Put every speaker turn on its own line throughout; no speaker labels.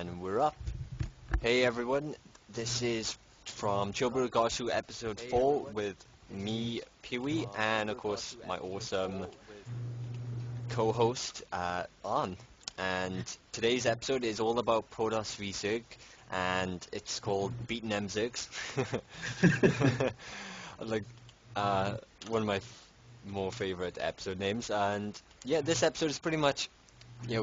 And we're up. Hey everyone, this is from Chobo Gosu episode 4 with me, Pughy, and of course my awesome co-host, On. And today's episode is all about Protoss v Zerg, and it's called Beating Them Zergs. Like, one of my more favorite episode names. And yeah, this episode is pretty much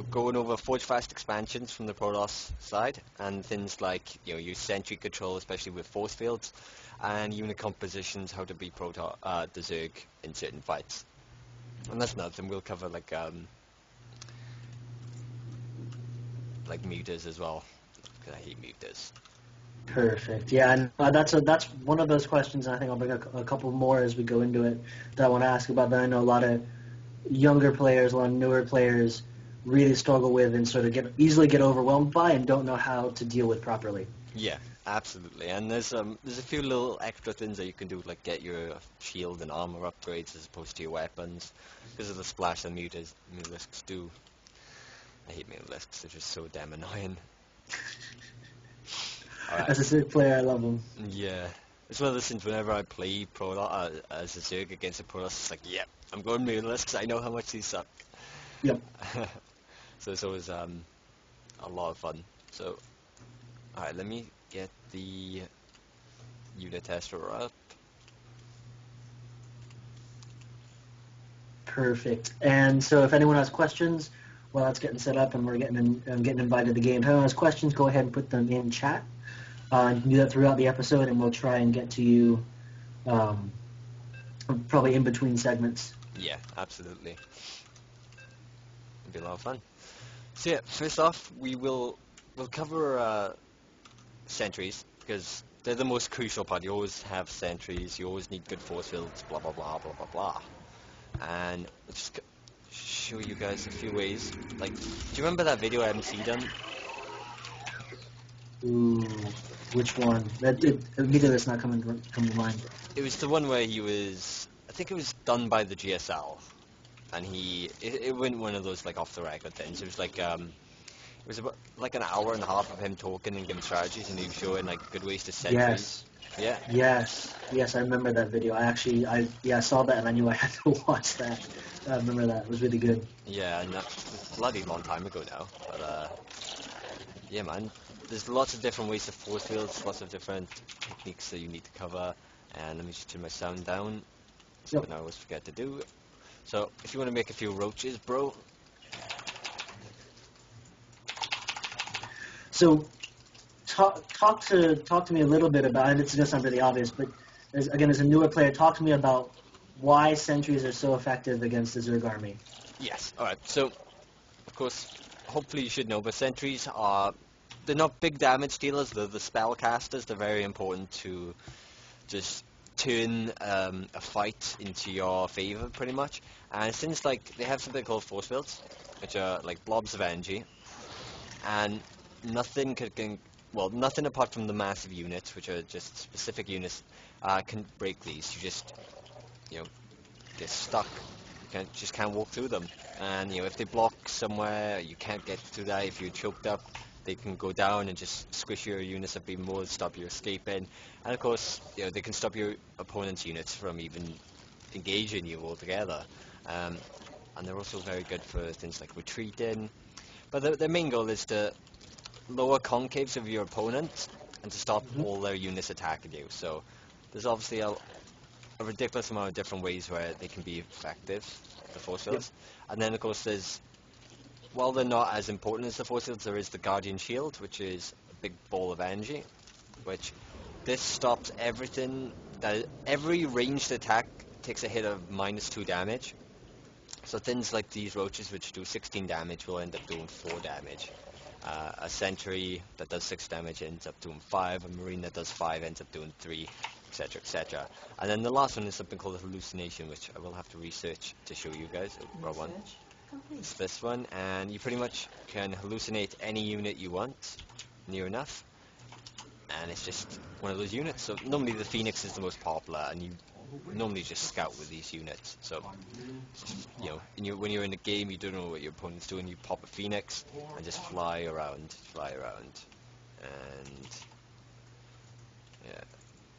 going over forge fast expansions from the Protoss side, and things like, your sentry control, especially with force fields, and unit compositions, how to beat the Zerg in certain fights. And that's nothing. We'll cover like mutas as well, because I hate mutas.
Perfect. Yeah, and that's one of those questions, and I think I'll bring a couple more as we go into it that I want to ask about. That I know a lot of younger players, a lot of newer players really struggle with and sort of easily get overwhelmed by and don't know how to deal with properly.
Yeah, absolutely. And there's a few little extra things that you can do, like get your shield and armor upgrades as opposed to your weapons, because of the splash that mutalisks do. I hate mutalisks; they're just so damn annoying. Right.
As a Zerg player, I love them.
Yeah, it's one of those things. Whenever I play as a Zerg against a Protoss, it's like, yeah, I'm going mutalisks. I know how much these suck.
Yep.
So it's always a lot of fun. So, alright, let me get the unit tester up.
Perfect. And so if anyone has questions while that's getting set up and we're getting invited to the game, if anyone has questions, go ahead and put them in chat. You can do that throughout the episode, and we'll try and get to you probably in between segments.
Yeah, absolutely. It'll be a lot of fun. So yeah, first off, we'll cover sentries, because they're the most crucial part. You always have sentries, you always need good force fields, blah blah blah blah blah blah. And I'll just show you guys a few ways. Like, do you remember that video MC done?
Ooh, which one? Neither that's not coming to mind.
It was the one where he was, I think it was done by the GSL. And it went one of those like off the record things. It was like it was about like an hour and a half of him talking and giving strategies, and he was showing like good ways to sentries.
Yes.
Yeah.
Yes, I remember that video. I saw that and I knew I had to watch that. I remember that. It was really good.
Yeah, and that's a bloody long time ago now. But yeah, man, there's lots of different ways to force fields, lots of different techniques that you need to cover. And let me just turn my sound down, so I always forget to do. So, if you want to make a few roaches, bro.
So, talk to me a little bit about, and it's going to sound really obvious, but as a newer player, talk to me about why sentries are so effective against the Zerg army.
Yes, alright, so, of course, hopefully you should know, but sentries they're not big damage dealers, they're the spellcasters. They're very important to just turn a fight into your favor, pretty much. And since they have something called force fields, which are like blobs of energy, and nothing nothing apart from the massive units, which are just specific units, can break these. You just get stuck. You can't walk through them. And if they block somewhere, you can't get through that. If you're choked up, they can go down and just squish your units up even more, stop you escaping. And of course, they can stop your opponent's units from even engaging you altogether. And they're also very good for things like retreating. But their main goal is to lower concaves of your opponent and to stop all their units attacking you. So there's obviously a ridiculous amount of different ways where they can be effective, the force fields. And then of course while they're not as important as the force fields, there is the Guardian Shield, which is a big ball of energy, which this stops everything. Every ranged attack takes a hit of -2 damage. So things like these roaches, which do 16 damage, will end up doing 4 damage. A sentry that does 6 damage ends up doing 5. A marine that does 5 ends up doing 3, etc., etc. And then the last one is something called a hallucination, which I will have to research to show you guys. It's this one, and you pretty much can hallucinate any unit you want, near enough, and it's just one of those units. So normally the Phoenix is the most popular, and you normally just scout with these units. So, you know, when you're in a game, you don't know what your opponent's doing. You pop a Phoenix and just fly around, and yeah,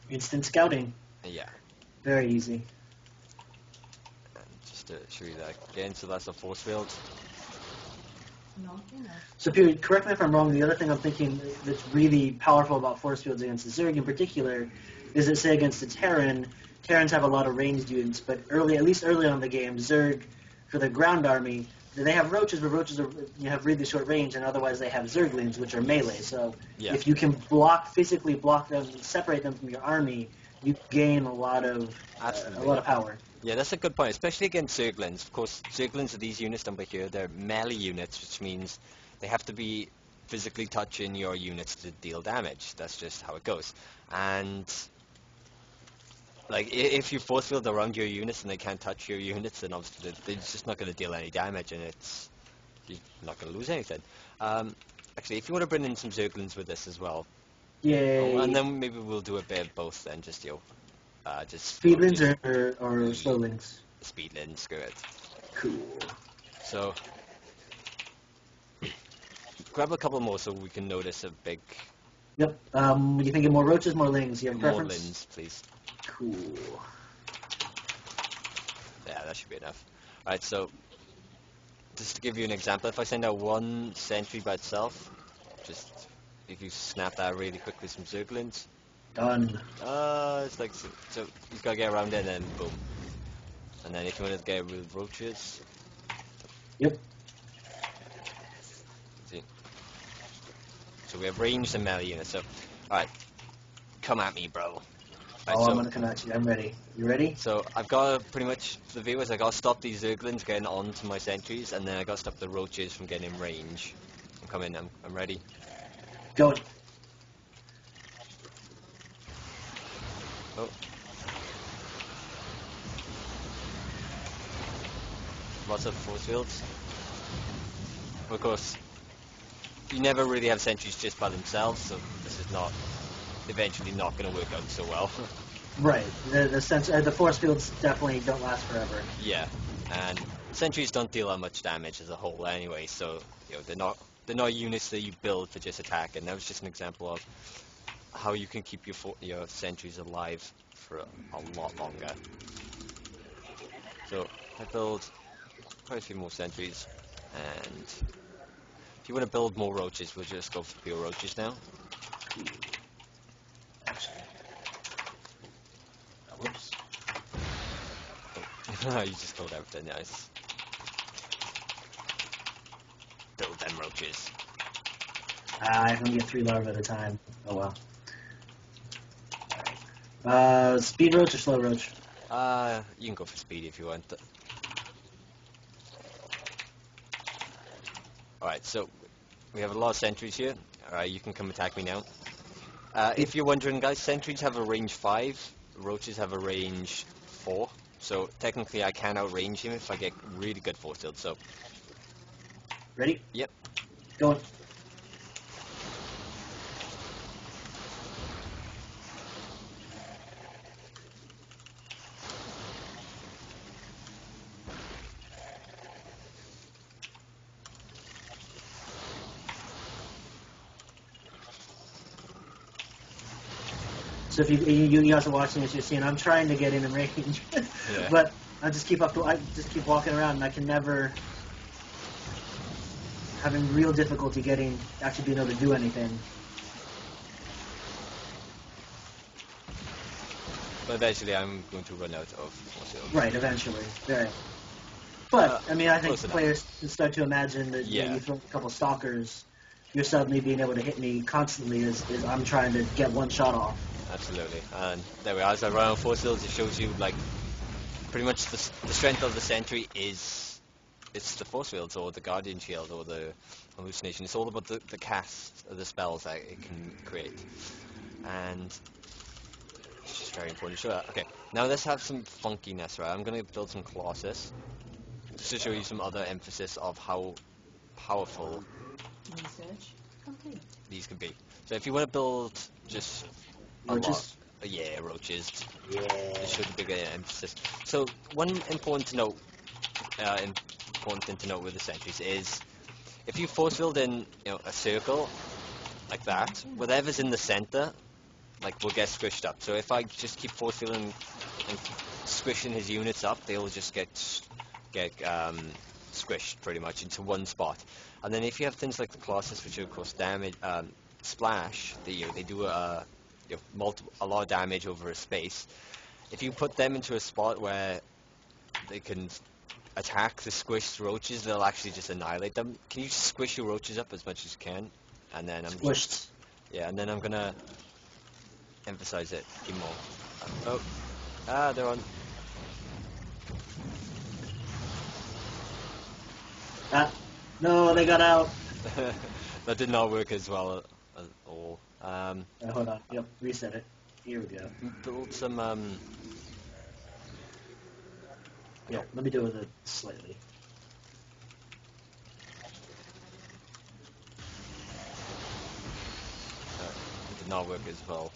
Instant scouting.
yeah.
Very easy.
And just to show you that again, so that's a force field.
So, Peter, correct me if I'm wrong. The other thing I'm thinking that's really powerful about force fields against the Zerg in particular is that, say, against the Terrans have a lot of ranged units, but at least early on in the game, Zerg, for the ground army, they have roaches, but roaches have really short range, and otherwise they have Zerglings, which are melee. So, if you can physically block them, and separate them from your army, you gain a lot of power.
Yeah, that's a good point, especially against Zerglings. Of course, Zerglings are these units down by here. They're melee units, which means they have to be physically touching your units to deal damage. That's just how it goes. And like, if you force field around your units and they can't touch your units, then obviously they're just not going to deal any damage, and you're not going to lose anything. Actually, if you want to bring in some Zerglings with this as well,
Yay!
and then maybe we'll do a bit of both. Then just just
Speedlings or slowlings?
Speedlings, good.
Cool.
So grab a couple more so we can notice a big.
Yep. You thinking more roaches, more lings? You have a preference?
More lings, please.
Cool.
Yeah, that should be enough. Alright, so just to give you an example, if I send out one sentry by itself, just if you snap that really quick with some Zerglings.
Done.
It's like, so you've got to get around it and then boom. And then if you want to get with roaches.
Yep.
See. So we have ranged and melee units, so, alright, come at me, bro. Right,
I'm gonna come at you. I'm ready. You ready?
So I've got to pretty much, for the viewers, I got to stop these Zerglings getting onto my sentries, and then I got to stop the roaches from getting in range. I'm coming. I'm ready.
Going.
Oh. Lots of force fields. Of course, you never really have sentries just by themselves, so this is eventually not going to work out so well.
Right. The force fields definitely don't last forever.
Yeah, and sentries don't deal that much damage as a whole anyway, so they're not units that you build for just attack. And that was just an example of how you can keep your sentries alive for a lot longer. So I build quite a few more sentries, and if you want to build more roaches, we'll just go for pure roaches now.
Whoops.
Oh, you just killed everything, nice. Build them roaches.
I can get 3 larvae at a time. Oh well. Speed roach or slow roach?
You can go for speed if you want. Alright, so we have a lot of sentries here. Alright, you can come attack me now. If you're wondering, guys, sentries have a range 5, roaches have a range 4. So technically I can outrange him if I get really good force field, so.
Ready?
Yep.
Going. So if you guys are watching this, you're seeing I'm trying to get in range,
Yeah.
but I just keep walking around, and I can never having real difficulty actually being able to do anything.
But eventually I'm going to run out of force field.
Right, eventually. Right. But I mean, I think
close enough.
players can start to imagine that
Yeah.
you throw a couple stalkers, you're suddenly being able to hit me constantly as I'm trying to get one shot off.
Absolutely, and there we are. As I run out force fields, it shows you like pretty much the strength of the sentry is it's the force fields or the guardian shield or the hallucination. It's all about the cast of the spells that it can create, and it's just very important to show that. Okay, now let's have some funkiness, right? I'm gonna build some Colossus just to show you some other emphasis of how powerful
Research complete.
these can be. So if you want to build just a lot,
Roaches?
Yeah, roaches.
Yeah.
There should be bigger emphasis. So one important thing to note with the sentries is if you force field in a circle like that, whatever's in the center will get squished up. So if I just keep force fielding and squishing his units up, they'll just get squished pretty much into one spot. And then if you have things like the classes, which are of course damage, splash, they do a lot of damage over a space. If you put them into a spot where they can attack the squished roaches, they'll actually just annihilate them. Can you just squish your roaches up as much as you can? And then
Squished.
and then I'm gonna emphasize it even more. They're on.
No, they got out.
That did not work as well at all.
Hold on. Yep, reset it. Here we go.
Build some.
Yeah, let me do it slightly.
Did not work as well.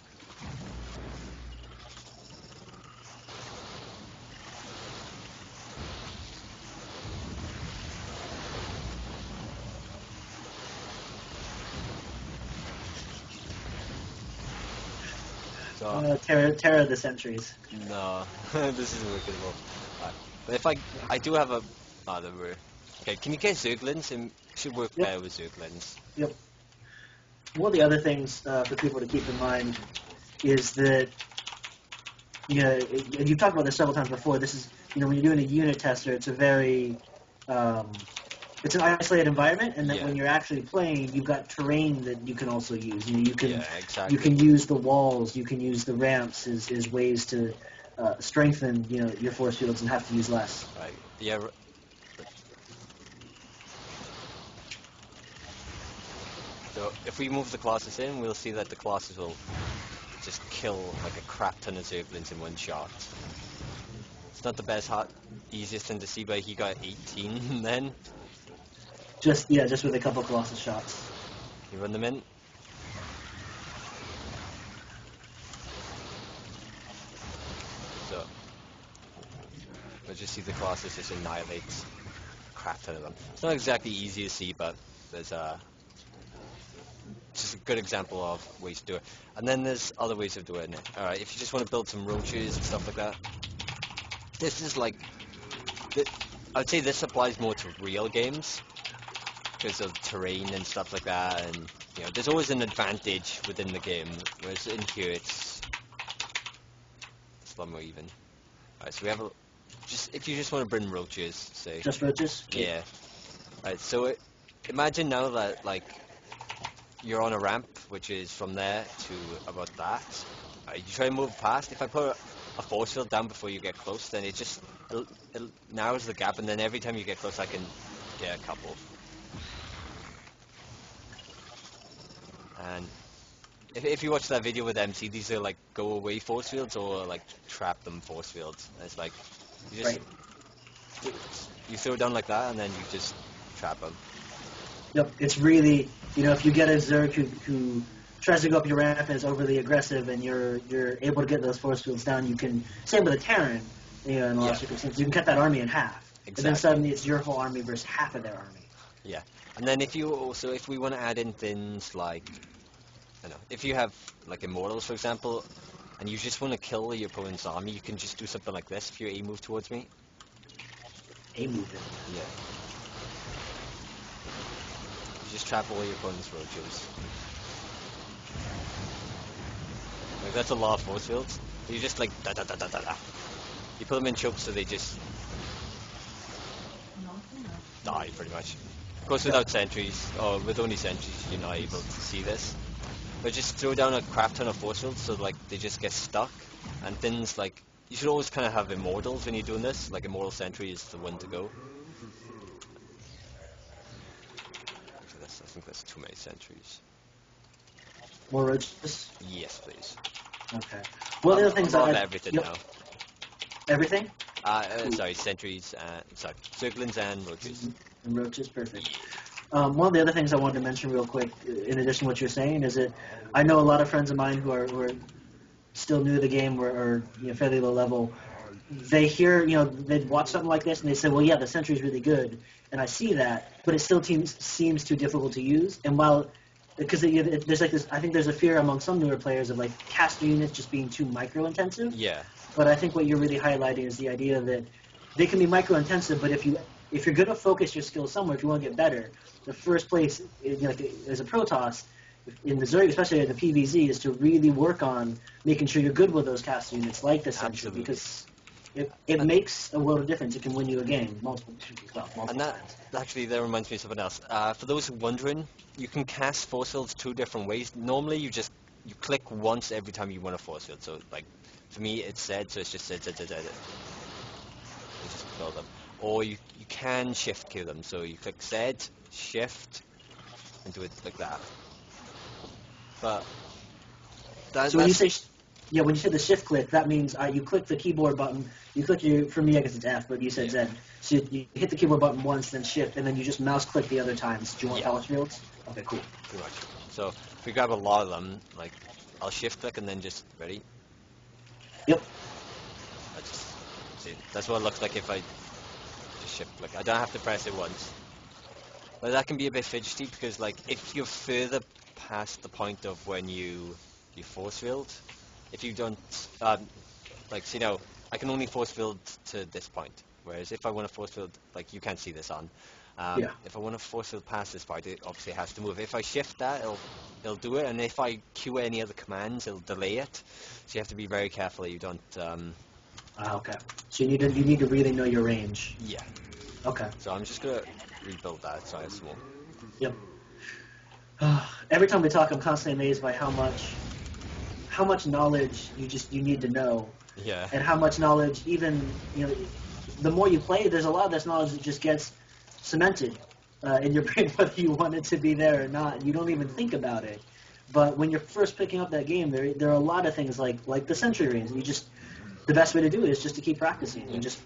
So,
Terror the Sentries.
no, this isn't working at all. But if I do have a. Ah, there were. Okay, can you get Zerglings? It should work better with Zerglings.
Yep. One of the other things for people to keep in mind is that, and you've talked about this several times before, this is, when you're doing a unit tester, it's a very, it's an isolated environment, and that when you're actually playing, you've got terrain that you can also use. You can,
exactly.
You can use the walls, you can use the ramps as ways to strengthen, your force fields and have to use less.
Right. Yeah. So if we move the classes in, we'll see that the classes will just kill like a crap ton of Zerglings in one shot. It's not the easiest thing to see, but he got 18 then.
Just with a couple Colossus shots.
You run them in. So we'll just see the Colossus just annihilates a crap ton of them. It's not exactly easy to see, but there's just a good example of ways to do it. And then there's other ways of doing it. Alright, if you just want to build some roaches and stuff like that, this is I'd say this applies more to real games because of terrain and stuff like that, and there's always an advantage within the game, whereas in here it's a lot more even. Alright, so we have if you just want to bring roaches, say.
Just roaches?
Yeah. Alright, so imagine now that you're on a ramp, which is from there to about that. You try to move past. If I put a force field down before you get close, then it narrows the gap, and then every time you get close, I can get a couple. And if you watch that video with MC, these are go away force fields or trap them force fields. And it's you just you throw it down like that, and then you just trap them.
Yep, it's really, if you get a Zerg who tries to go up your ramp and is overly aggressive, and you're able to get those force fields down, you can, same with a Terran, in a lot of circumstances, you can cut that army in half. Exactly. And then suddenly it's your whole army versus half of their army.
Yeah, and then if we want to add in things if you have Immortals, for example, and you just want to kill your opponent's army, you can just do something like this if you A-move towards me.
A-move it?
Yeah. Just trap all your opponent's roaches. That's a lot of force fields. You just da da da da da da. You put them in chokes so they just die pretty much. Of course, without sentries, or with only sentries, you're not able to see this. But just throw down a crap ton of force fields so they just get stuck. And things you should always kind of have immortals when you're doing this. Immortal sentry is the one to go. I think that's too many sentries.
More roaches?
Yes, please.
Okay. Well, the other things
I everything now.
Everything?
Sorry, sentries. Zerglings and roaches.
And roaches, perfect. One of the other things I wanted to mention real quick, in addition to what you're saying, is that I know a lot of friends of mine who are still new to the game or fairly low level, they hear, they'd watch something like this and they say, well, yeah, the sentry's really good, and I see that, but it still seems too difficult to use. And while, because there's like this, I think there's a fear among some newer players of like caster units just being too micro-intensive.
Yeah.
But I think what you're really highlighting is the idea that they can be micro-intensive, but if you're going to focus your skills somewhere, if you want to get better, the first place, as a Protoss, in the Zerg, especially in the PvZ, is to really work on making sure you're good with those caster units like the Sentry, because it makes a world of difference. It can win you a game multiple
And
times.
actually, that reminds me of something else. For those wondering, you can cast force fields 2 different ways. Normally, you click once every time you want a force field. So, like, for me, it's Z, so it's just Z. You just kill them. Or you can shift kill them. So you click Z, shift, and do it like that. But
So when you say when you say the shift click, that means you click the keyboard button. You click for me, I guess it's F, but you said Z. So you hit the keyboard button once, then shift, and then you just mouse click the other times. Do you want force fields? Okay, cool.
Pretty much. So if we grab a lot of them, like I'll shift click and then just ready.
Yep.
See, that's what it looks like if I just shift click. I don't have to press it once. But that can be a bit fidgety because, like, if you're further past the point of when you force field, if you don't, like, so, I can only force field to this point. Whereas if I want to force field, like, you can't see this on. If I want to force field past this part, it obviously has to move. If I shift that, it'll do it, and if I queue any other commands, it'll delay it. So you have to be very careful that you don't.
Okay. So you need to really know your range.
Yeah.
Okay.
So I'm just gonna rebuild that so I have some more.
Yep. Every time we talk, I'm constantly amazed by how much knowledge you need to know.
Yeah.
And how much knowledge, even the more you play, there's a lot of this knowledge that just gets cemented in your brain, whether you want it to be there or not. You don't even think about it. But when you're first picking up that game, there are a lot of things like the sentry range. The best way to do it is just to keep practicing and just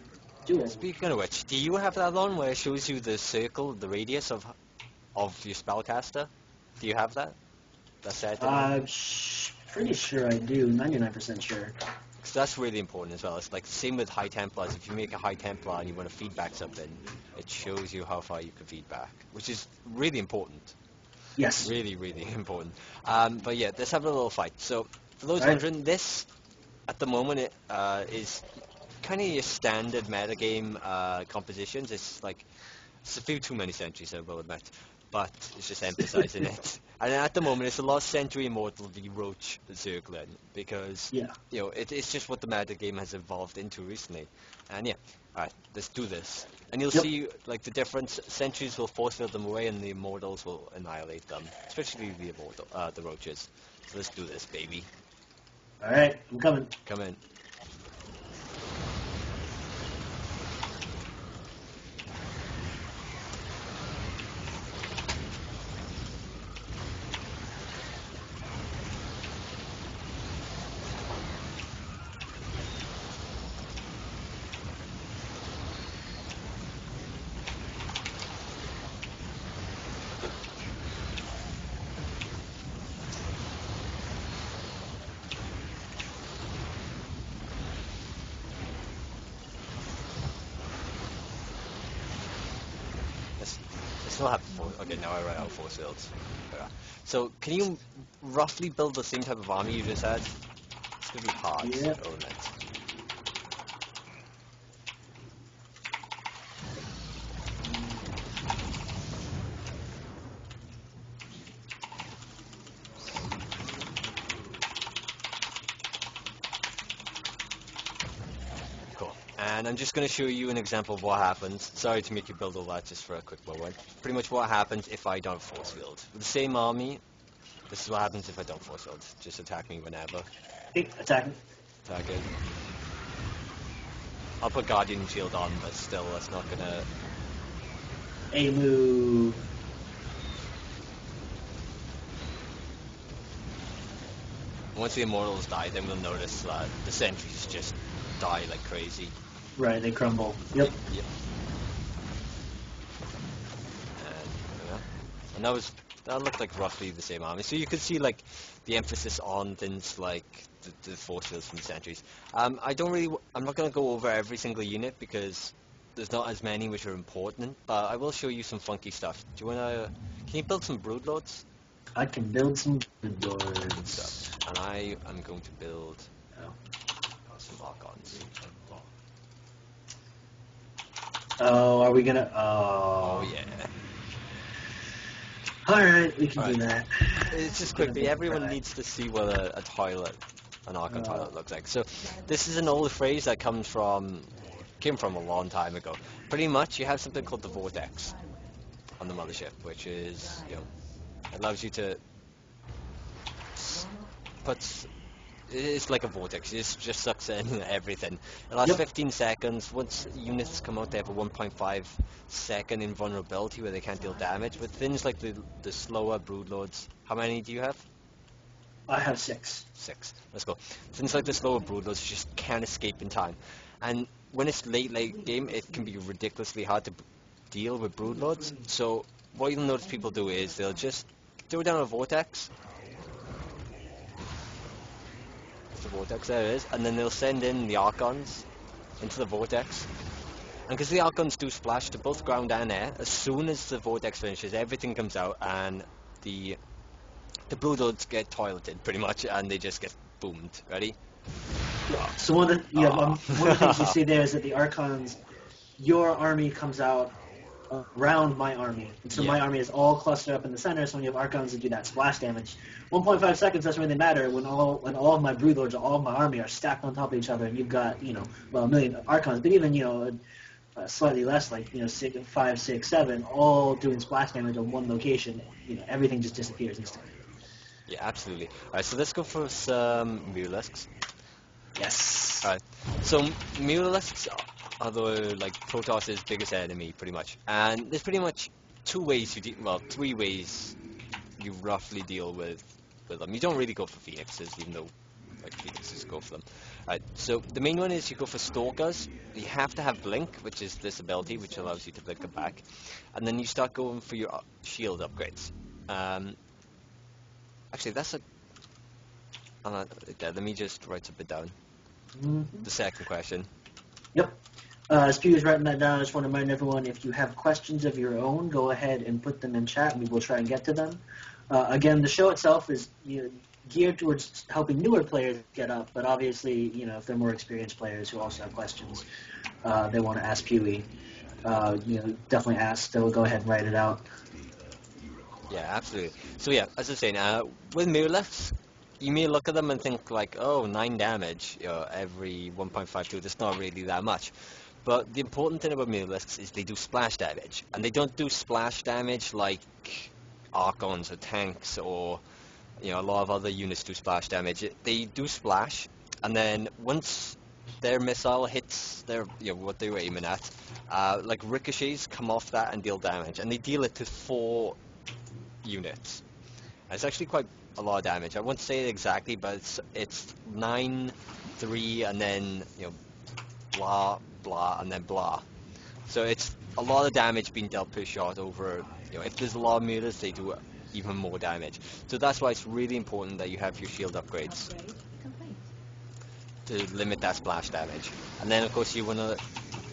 do it.
Speaking of which, do you have that one where it shows you the circle, the radius of your spellcaster? Do you have that? That's set.
Pretty sure I do. 99% sure.
Because that's really important as well. It's like the same with High Templars. If you make a High Templar and you want to feedback something, it shows you how far you can feedback, which is really important.
Yes.
Really, really important. But yeah, let's have a little fight. So, for those wondering, this, at the moment, it is kind of your standard metagame compositions. It's like, it's a few too many sentries, I will admit, but it's just emphasizing it. And at the moment, it's a lot Sentry Immortal v Roach Zerglin, because it's just what the metagame has evolved into recently. And yeah, alright, let's do this. And you'll see, like, the difference. Sentries will force field them away, and the Immortals will annihilate them, especially the Roaches. So let's do this, baby.
Alright, I'm coming.
Come in. Still have okay, now I write out force fields. Yeah. So, can you roughly build the same type of army you just had? It's gonna be hard to own it. Cool. And I'm just going to show you an example of what happens. Sorry to make you build all that just for a quick moment. Pretty much what happens if I don't force field. With the same army, this is what happens if I don't force field. Just attack me whenever.
Attacking.
Attack it. I'll put Guardian Shield on, but still, that's not going to...
A move.
Once the Immortals die, then we'll notice that the sentries just die like crazy.
Right, they crumble. Yep.
And that that look like roughly the same army. So you could see like the emphasis on things like the force fields from the sentries. I'm not gonna go over every single unit because there's not as many which are important, but I will show you some funky stuff. Do you wanna? Can you build some broodlords?
I can build some good
Good
lords.
stuff. And I am going to build
Oh.
some archons.
Oh, are we gonna?
Oh
Oh.
yeah.
All right, we can do
Alright.
that.
It's just
Gonna
quickly,
be
everyone
right.
needs to see what a toilet, an archon toilet
Oh.
looks like. So this is an old phrase that came from a long time ago. Pretty much, you have something called the vortex on the mothership, which is, allows you to put. It's like a vortex. It just sucks in everything. It lasts
Yep.
15 seconds. Once units come out, they have a 1.5 second invulnerability where they can't deal damage. But things like the slower broodlords, how many do you have?
I have 6.
6. Let's go. Things like the slower broodlords just can't escape in time. And when it's late game, it can be ridiculously hard to deal with broodlords. So what you'll notice people do is they'll just throw down a vortex. The vortex, there it is, and then they'll send in the archons into the vortex. And because the archons do splash to both ground and air, as soon as the vortex finishes, everything comes out, and the broodlords get toileted pretty much, and they just get boomed. Ready?
So one of
Ah.
the things you see there is that the Archons, your army comes out around my army. And so my
Yeah.
army is all clustered up in the center, so when you have Archons that do that splash damage, 1.5 seconds doesn't really matter when all of my Broodlords or all of my army are stacked on top of each other, and you've got, well, a million Archons, but even, slightly less, like, 5, 6, 7, all doing splash damage on one location, everything just disappears instantly.
Yeah, absolutely. Alright, so let's go for some Muralisks.
Yes.
Alright, so Muralisks are like Protoss's biggest enemy, pretty much. And there's pretty much 3 ways you roughly deal with them. You don't really go for Phoenixes, even though like Phoenixes go for them. Alright, so the main one is you go for Stalkers. You have to have Blink, which is this ability, which allows you to blink them back. And then you start going for your shield upgrades. Actually, that's a... let me just write something down.
Mm-hmm.
The second question.
Yep. As Pew is writing that down, I just want to remind everyone, if you have questions of your own, go ahead and put them in chat, and we will try and get to them. Again, the show itself is geared towards helping newer players get up, but obviously, if they're more experienced players who also have questions they want to ask Pewee, definitely ask. They'll go ahead and write it out.
Yeah, absolutely. So yeah, as I was saying, with Muralisks, you may look at them and think like, oh, 9 damage every 1.52, that's not really that much. But the important thing about Muralisks is they do splash damage. And they don't do splash damage like Archons or tanks or, a lot of other units do splash damage. They do splash, and then once their missile hits what they were aiming at, like ricochets come off that and deal damage. And they deal it to 4 units. And it's actually quite a lot of damage. I won't say it exactly, but it's 9, 3, and then blah blah and then blah. So it's a lot of damage being dealt per shot over. If there's a lot of mirrors, they do even more damage. So that's why it's really important that you have your shield upgrades to limit that splash damage. And then of course you want to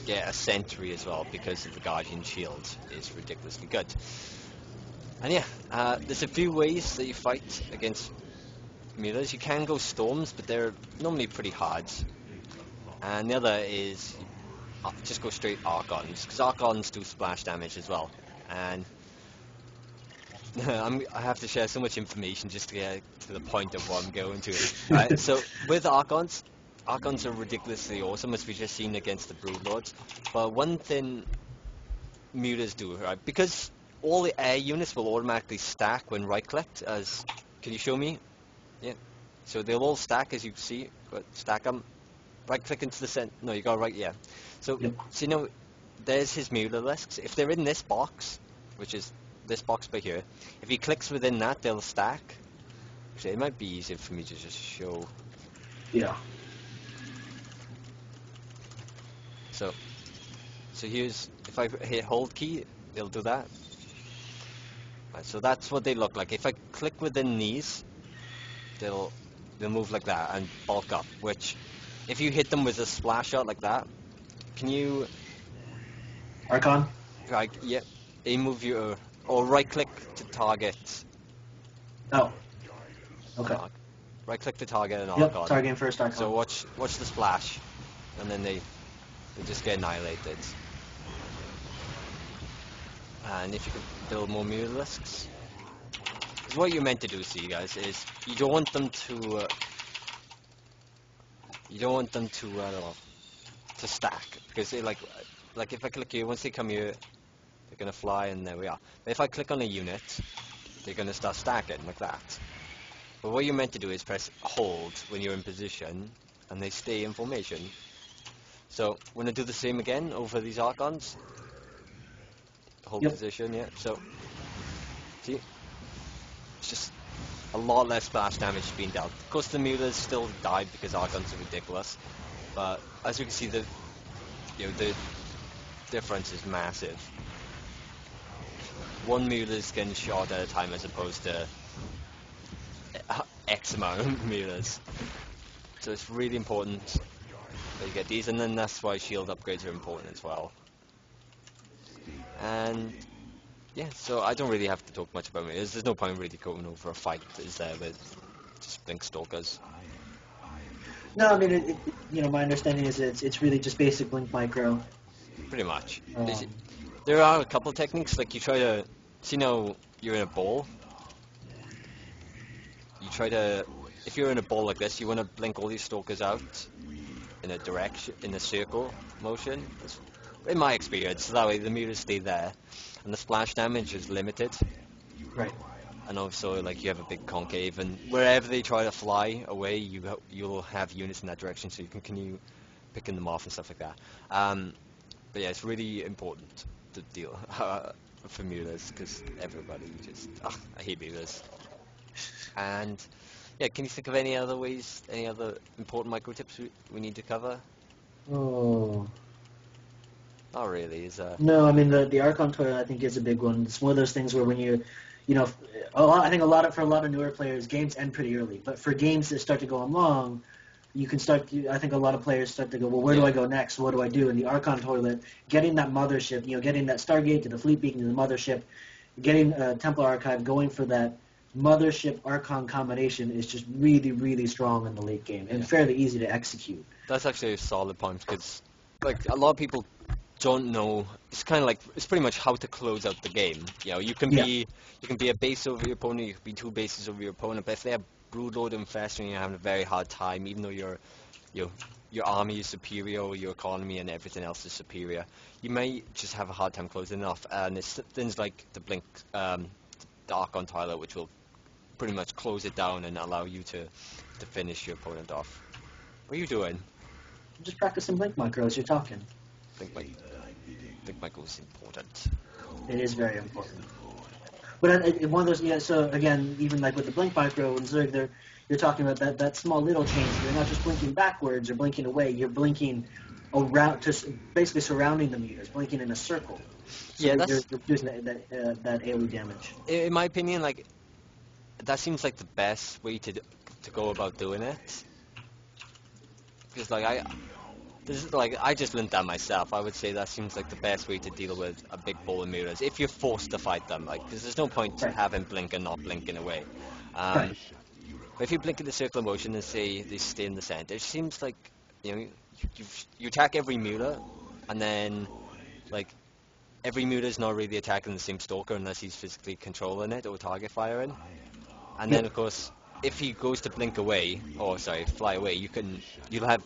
get a sentry as well because the Guardian shield is ridiculously good. And yeah, there's a few ways that you fight against mirrors. You can go storms, but they're normally pretty hard. And the other is just go straight Archons, because Archons do splash damage as well. And I have to share so much information just to get to the point of what I'm going to. Right, so with Archons, Archons are ridiculously awesome, as we've just seen against the Broodlords. But one thing Mutas do, right, because all the air units will automatically stack when right-clicked, as... Can you show me? Yeah. So they'll all stack, as you see. But stack them. Right-click into the center. No, you got right, yeah. So,
Yep.
so there's his Muralisks. If they're in this box, which is this box by here, if he clicks within that, they'll stack. Actually, it might be easier for me to just show.
Yeah.
So here's, if I hit hold key, it'll do that. Right, so that's what they look like. If I click within these, they'll move like that and bulk up. Which, if you hit them with a splash shot like that, can you
Archon?
yeah, aim move your or right click to target
Oh,
an
okay.
arc. Right click to target an
Yep,
archon.
targeting first Archon.
So watch the splash, and then they just get annihilated. And if you could build more mutalisks, because what you're meant to do, see guys, is you don't want them to to stack, because they like if I click here, once they come here, they're gonna fly, and there we are. But if I click on a unit, they're gonna start stacking like that. But what you're meant to do is press hold when you're in position, and they stay in formation. So I'm gonna do the same again over these archons. Hold
Yep.
position, yeah. So see, it's just a lot less splash damage being dealt. Of course, the mutas still died because archons are ridiculous, but as you can see, the difference is massive. One muta is getting shot at a time as opposed to X amount of mutas. So it's really important that you get these, and then that's why shield upgrades are important as well. And yeah, so I don't really have to talk much about mutas. There's no point really going over a fight, is there, with just blink stalkers.
No, I mean, my understanding is it's really just basic blink micro.
Pretty much.
Um,
There are a couple techniques, like you try to, see now you're in a ball. You try to, if you're in a ball like this, you want to blink all these stalkers out in a direction, in a circle motion. That's, in my experience, so that way the mutas stay there, and the splash damage is limited.
right.
And also, like, you have a big concave, and wherever they try to fly away, you'll have units in that direction, so you can continue picking them off and stuff like that. But yeah, it's really important to deal for mutas, because everybody just, I hate mutas. And yeah, can you think of any other ways, any other important micro tips we need to cover?
Oh.
Not really, is
No, I mean the Archon toilet I think is a big one. It's one of those things where when I think for a lot of newer players, games end pretty early. But for games that start to go along, you can start. I think a lot of players start to go, well, where do I go next? What do I do? And the Archon toilet, getting that mothership, getting that Stargate to the fleet beacon to the mothership, getting Templar Archive going for that mothership Archon combination is just really, really strong in the late game and fairly easy to execute.
That's actually a solid point, because like a lot of people don't know. It's kind of like, it's pretty much how to close out the game. You can be a base over your opponent, you can be two bases over your opponent, but if they have broodlord infesting, you're having a very hard time, even though your army is superior, or your economy and everything else is superior. You may just have a hard time closing it off, and it's things like the blink, the Archon Tyler, which will pretty much close it down and allow you to finish your opponent off. What are you doing?
I'm just practicing blink micros. You're talking.
Blink micro is important.
It is very important. But one of those, so again, even like with the blink micro and Zerg, you're talking about that small little change. You're not just blinking backwards or blinking away. You're blinking around, just basically surrounding the meters, blinking in a circle. So
Yeah,
you're
that's,
reducing that AoE damage.
in my opinion, like, that seems like the best way to go about doing it. Because I just learned that myself. I would say that seems like the best way to deal with a big ball of mirrors if you're forced to fight them. Like, because there's no point
Right.
having blink and not blinking away.
Right.
But if you blink in the circle of motion and say they stay in the center, it seems like you attack every muta, and then like every muta is not really attacking the same stalker unless he's physically controlling it or target firing. And then of course, if he goes to blink away, or sorry, fly away, you'll have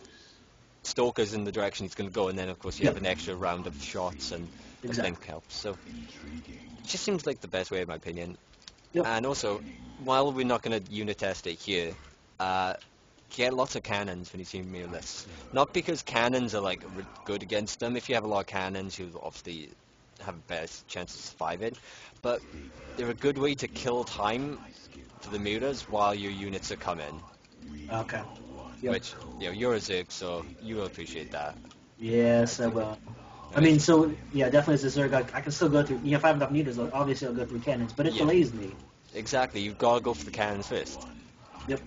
stalkers in the direction he's going to go, and then of course you have an extra round of shots, and the blink helps. So it just seems like the best way, in my opinion.
Yep.
And also, while we're not going to unit test it here, get lots of cannons when you see mirror lists. Not because cannons are like good against them. If you have a lot of cannons, you'll obviously have a better chance of surviving. But they're a good way to kill time for the mutas while your units are coming.
Okay. Yep.
Which, you're a Zerg, so you will appreciate that.
Yes, I will. I mean, so yeah, definitely as a Zerg, I can still go through. If I have enough meters, obviously I'll go through cannons, but it
Yeah,
delays me.
exactly. You've got to go for the cannons first,
Yep.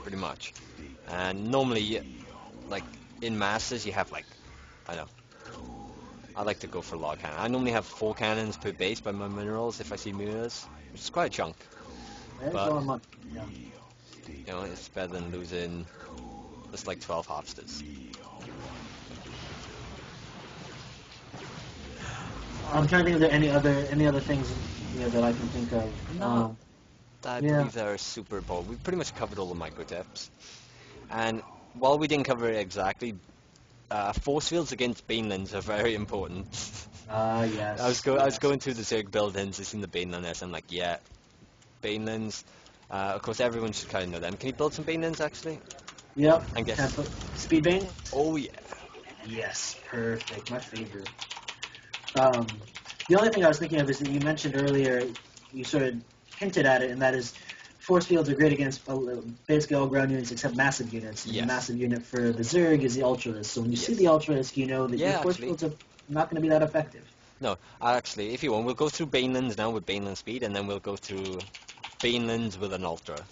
pretty much. And normally, like in masters, you have like I don't know. I like to go for a lot of cannon. I normally have 4 cannons per base by my minerals if I see mirrors, which is quite a chunk.
There's a
But
lot of money. Yeah.
it's better than losing just like 12 harvesters.
I'm trying to think of there any other things that I can think of.
Not that I
Yeah.
believe that are super important. We pretty much covered all the micro tips. And while we didn't cover it exactly, force fields against banelands are very important.
Yes.
I was
Yes.
going through the Zerg buildings, just in the banelanders. I'm like, yeah, banelands. Of course, everyone should kind of know them. Can you build some banelands actually?
Yep.
I
Can I
guess.
put speed bang?
Oh yeah.
Yes. Perfect. My favorite. Um, the only thing I was thinking of is that you mentioned earlier, you sort of hinted at it, and that is force fields are great against basically all ground units except massive units. And
Yes.
the massive unit for the Zerg is the Ultralisk. So when you see
Yes.
the Ultralisk, you know that your
Yeah,
force
actually.
fields are not going to be that effective.
No, actually, if you want, we'll go through banelands now with baneland speed, and then we'll go through banelands with an ultra.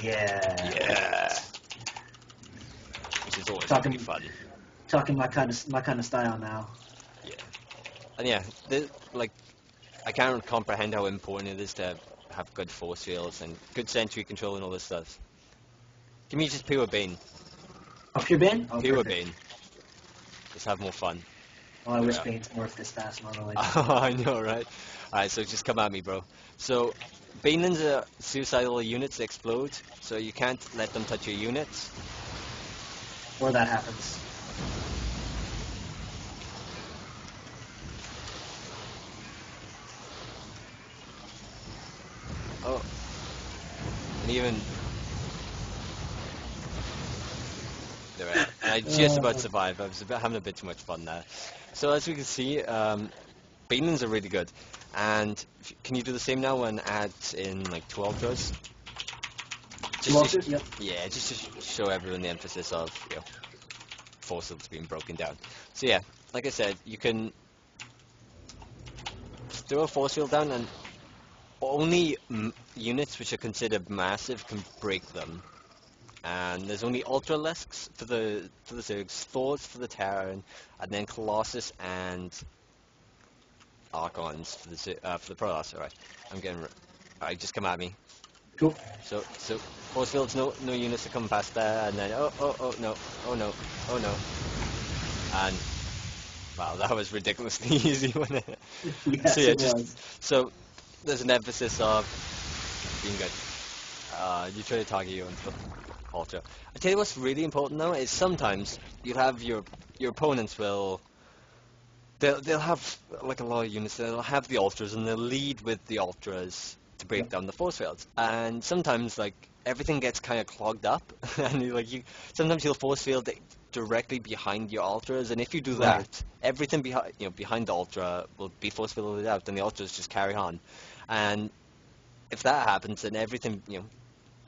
Yeah.
Yeah. Which is always pretty
Talking
fun.
talking my kind of style now.
Yeah. And yeah, like I can't comprehend how important it is to have good force fields and good sentry control and all this stuff. Give me just pure Bane.
Oh, pure Bane? Oh,
Pure
perfect.
Bane. Just have more fun.
Oh, I
There we
wish
are.
Bane's morphed this fast normally.
I know, right? Alright, so just come at me, bro. So, Banelands are suicidal units that explode, so you can't let them touch your units.
Or that happens.
Oh, and even... There we are. And I just about survived. I was having a bit too much fun there. So as we can see, Banelands are really good. And can you do the same now and add in like 2 ultras?
Two ultras? Yep.
Yeah, just to show everyone the emphasis of force fields being broken down. So yeah, like I said, you can throw a force field down, and only units which are considered massive can break them. And there's only Ultralisks for the Zergs, Thors for the Terran, and then Colossus and Archons for the Protoss. Alright, I'm getting. Alright, just come at me.
Cool.
So force fields, no units are coming past there, and then oh no, oh no, oh no, and wow, that was ridiculously easy, wasn't it?
Yes,
So yeah,
it was.
so there's an emphasis of being good. You try to target your own ultra. I tell you what's really important though is sometimes you'll have your opponents will they'll have like a lot of units. They'll have the ultras and they'll lead with the ultras to break
Yep.
down the force fields. And sometimes like everything gets kind of clogged up, and you sometimes you'll force field directly behind your ultras, and if you do that,
Right.
everything behind the ultra will be force fielded out, and the ultras just carry on. And if that happens, then everything you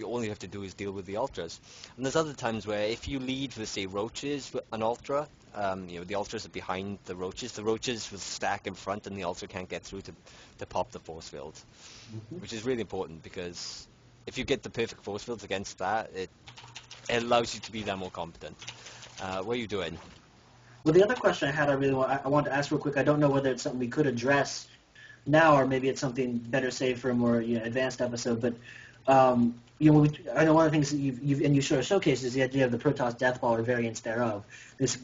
all you have to do is deal with the ultras. And there's other times where if you lead with, say, roaches with an ultra, the ultras are behind the roaches. The roaches will stack in front, and the ultra can't get through to pop the force field, which is really important because if you get the perfect force fields against that, it allows you to be that more competent. What are you doing?
Well, the other question I had, I wanted to ask real quick. I don't know whether it's something we could address now, or maybe it's something better saved for a more advanced episode. But I know one of the things that you sort of showcased is the idea of the Protoss Death Ball or variants thereof. This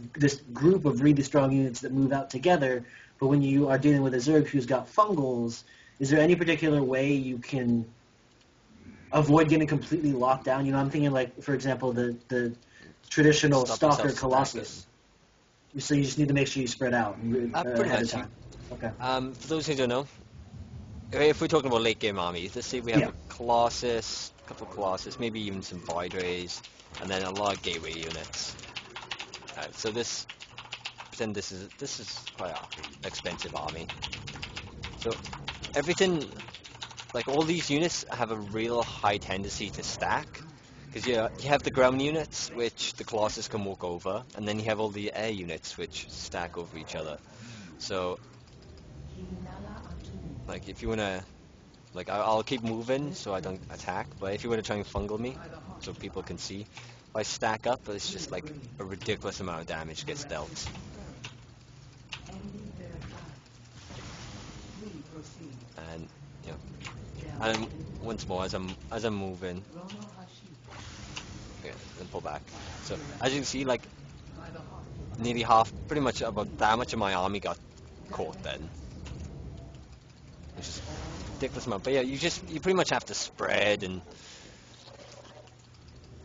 group of really strong units that move out together. But when you are dealing with a Zerg who's got fungals, is there any particular way you can avoid getting completely locked down? I'm thinking like, for example, the traditional
Stop
Stalker
yourself
Colossus. So you just need to make sure you spread out
Pretty
ahead of
much.
time. Okay.
For those who don't know, if we're talking about late game armies, let's say we have
Yeah.
a Colossus, a couple of Colossus, maybe even some Void and then a lot of gateway units. So pretend this is quite an expensive army. So everything, like all these units, have a real high tendency to stack. Because you have the ground units, which the Colossus can walk over, and then you have all the air units, which stack over each other. So, like, if you wanna, like, I'll keep moving so I don't attack. But if you wanna try and fungal me, so people can see, if I stack up, it's just like a ridiculous amount of damage gets dealt. And you know, and once more as I'm moving, yeah, then pull back. So as you can see, like nearly half, pretty much about that much of my army got caught then, which is ridiculous amount. But yeah, you pretty much have to spread and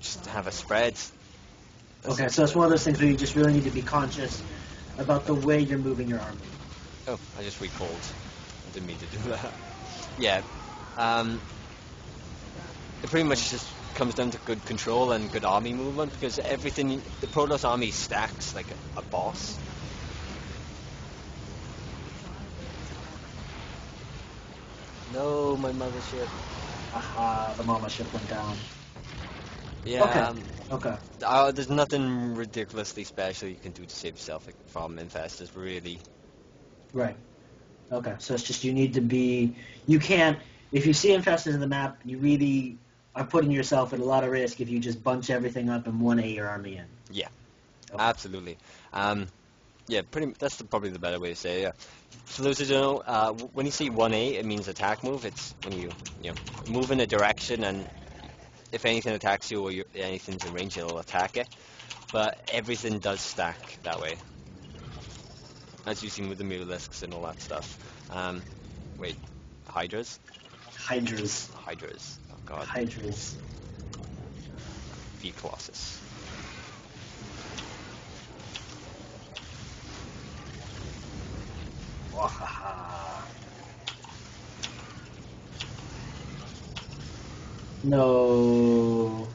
just have a spread.
Okay, so it's one of those things where you just really need to be conscious about the way you're moving your army.
Oh, I just recalled. I didn't mean to do that. Yeah, um, it pretty much just comes down to good control and good army movement because everything, the Protoss army stacks like a boss. No, my mothership.
Aha, the mama ship went down.
Yeah,
Okay.
there's nothing ridiculously special you can do to save yourself like, from infestors, really.
Right. Okay, so it's just you need to be, you can't, if you see infestors in the map, you really are putting yourself at a lot of risk if you just bunch everything up and 1A your army in.
Yeah,
Okay.
absolutely. Yeah, that's probably the better way to say it. Yeah. For those who don't know, when you see 1A, it means attack move. It's when you move in a direction, and if anything attacks you or anything's in range, it'll attack it. But everything does stack that way, as you've seen with the muralisks and all that stuff. Wait, hydras?
Hydras.
Hydras. Oh god.
Hydras.
V Colossus.
Wahaha. No.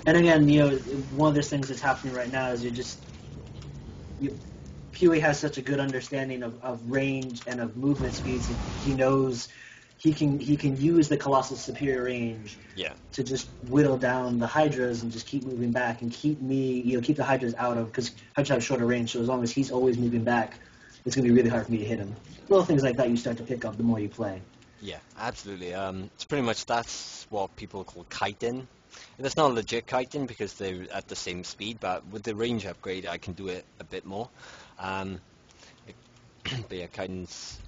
And again, one of those things that's happening right now is Huey has such a good understanding of range and of movement speeds that he knows he can use the Colossus superior range to just whittle down the Hydras and just keep moving back and keep the Hydras out of, because Hydras have shorter range, so as long as he's always moving back, it's going to be really hard for me to hit him. Little things like that you start to pick up the more you play.
Yeah, absolutely. It's pretty much that's what people call kiting. And that's not legit kiting because they're at the same speed, but with the range upgrade, I can do it a bit more. Um, but yeah, kiting's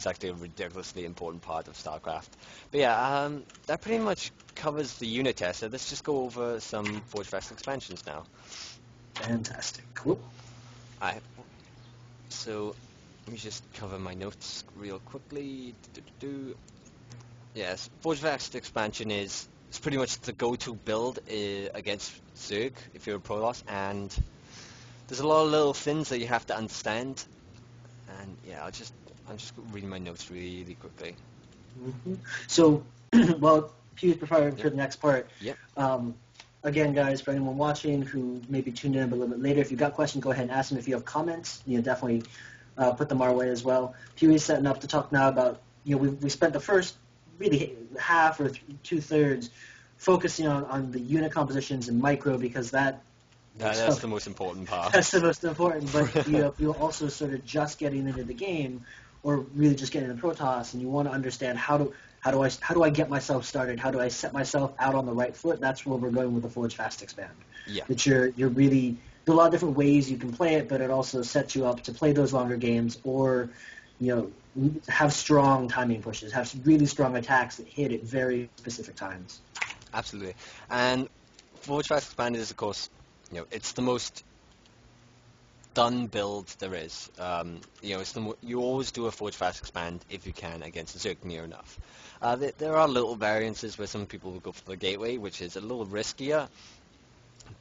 actually a ridiculously important part of StarCraft. But yeah, that pretty much covers the unit test. So let's just go over some Forge Fest expansions now.
Fantastic. Cool.
So let me just cover my notes real quickly. Yes, Forge Fest expansion is pretty much the go-to build against Zerg if you're a Protoss, and there's a lot of little things that you have to understand. And yeah, I'm just reading my notes really quickly.
Mm-hmm. So, well, Pew's preparing for the next part.
Yep.
Again, guys, for anyone watching who maybe tuned in a little bit later, if you've got questions, go ahead and ask them. If you have comments, definitely put them our way as well. Pew's setting up to talk now about, we spent the first really half or 2/3 focusing on the unit compositions and micro because
that's the most important part.
That's the most important, but if you're also sort of just getting into the game or really just getting into Protoss and you want to understand how do I get myself started, how do I set myself out on the right foot, that's where we're going with the Forge Fast Expand.
Yeah.
That you're really, there are a lot of different ways you can play it, but it also sets you up to play those longer games or, have strong timing pushes, have really strong attacks that hit at very specific times.
Absolutely. And Forge Fast Expand is, of course, it's the most done build there is. It's you always do a Forge Fast Expand if you can against a Zerg near enough. There are little variances where some people will go for the Gateway, which is a little riskier,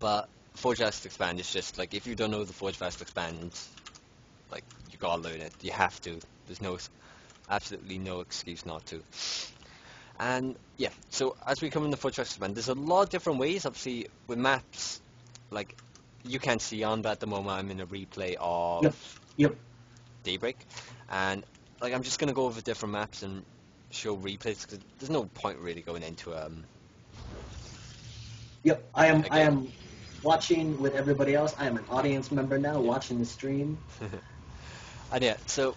but Forge Fast Expand is just like if you don't know the Forge Fast Expand, like you gotta learn it. You have to. There's absolutely no excuse not to. And yeah, so as we come in the Forge Fast Expand, there's a lot of different ways. Obviously, with maps, like you can't see on, but at the moment I'm in a replay of
Yep.
Daybreak, and like I'm just gonna go over different maps and show replays because there's no point really going into
Yep, I am watching with everybody else. I am an audience member now, watching the stream.
And yeah, so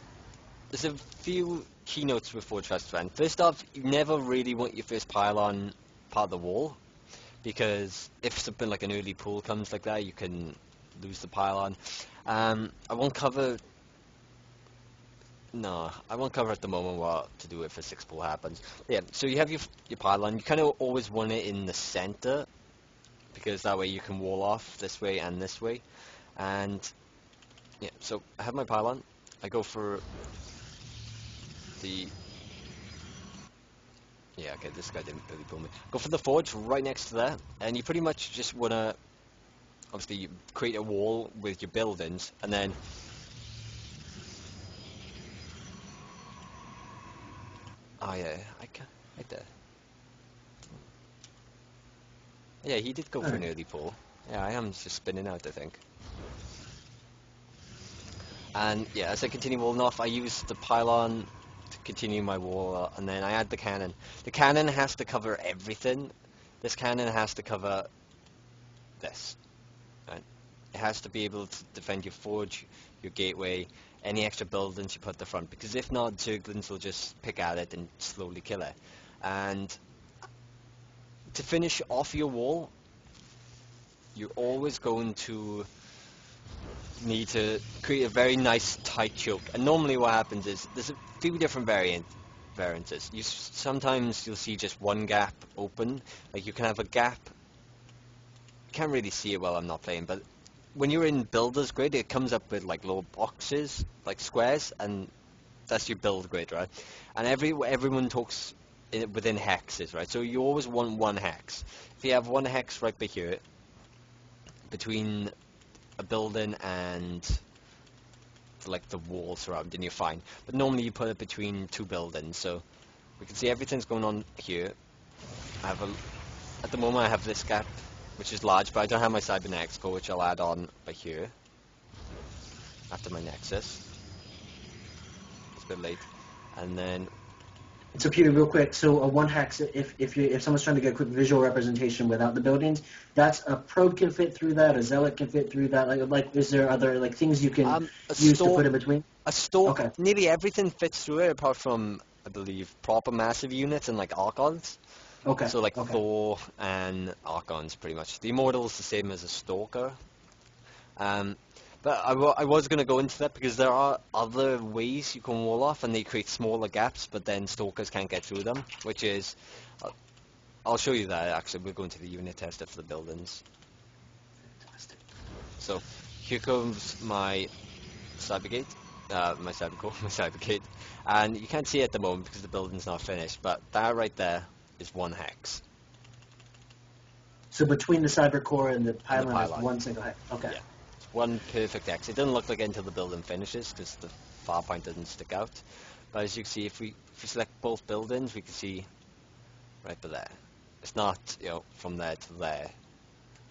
there's a few keynotes with Forge Fan. First off, you never really want your first pylon part of the wall, because if something like an early pool comes like that, you can lose the pylon. I won't cover. No, I won't cover at the moment what to do if a 6 pool happens. Yeah, so you have your pylon. You kind of always want it in the center, because that way you can wall off this way and this way. And yeah, so I have my pylon. I go for the... Yeah, okay, this guy didn't really pull me. Go for the forge right next to that, and you pretty much just want to, obviously, you create a wall with your buildings, and then... Oh yeah, I can right there. Yeah, he did go for an
Alright.
early pull. Yeah, I am just spinning out, I think. And yeah, as I continue walling off, I use the pylon to continue my wall, and then I add the cannon. The cannon has to cover everything. This cannon has to cover this. Right? It has to be able to defend your forge, your gateway, any extra buildings you put at the front, because if not, Zerglings will just pick at it and slowly kill it. And to finish off your wall, you're always going to need to create a very nice tight choke. And normally what happens is there's a few different variances. Sometimes you'll see just one gap open. Like you can have a gap. You can't really see it while I'm not playing, but when you're in builder's grid, it comes up with like little boxes, like squares, and that's your build grid, right? And everyone talks within hexes, right? So you always want one hex. If you have one hex right by here, between a building and like the wall surrounding, you're fine. But normally you put it between two buildings, so we can see everything's going on here. At the moment I have this gap, which is large, but I don't have my cybernetics core, which I'll add on by here after my nexus. It's a bit late. And then
So Peter, real quick, so a one hex, if someone's trying to get a quick visual representation without the buildings, that's a probe can fit through that, a zealot can fit through that. Like is there other like things you can use to put in between?
a stalk,
Okay.
nearly everything fits through it apart from, I believe, proper massive units and like archons.
Okay.
So like
Okay.
Thor and archons, pretty much. The immortal's the same as a stalker. Um, but I was going to go into that because there are other ways you can wall off, and they create smaller gaps, but then stalkers can't get through them, which is... I'll show you that, actually. We're going to the unit tester for the buildings.
Fantastic.
So, here comes my cybergate, my cybercore, my cybergate, and you can't see it at the moment because the building's not finished, but that right there is one hex.
So between the cyber core and the
And the
pylon is
pylon.
one single hex. Okay.
Yeah. One perfect X. It doesn't look like it until the building finishes because the far point doesn't stick out. But as you can see, if we select both buildings, we can see right by there. It's not, from there to there.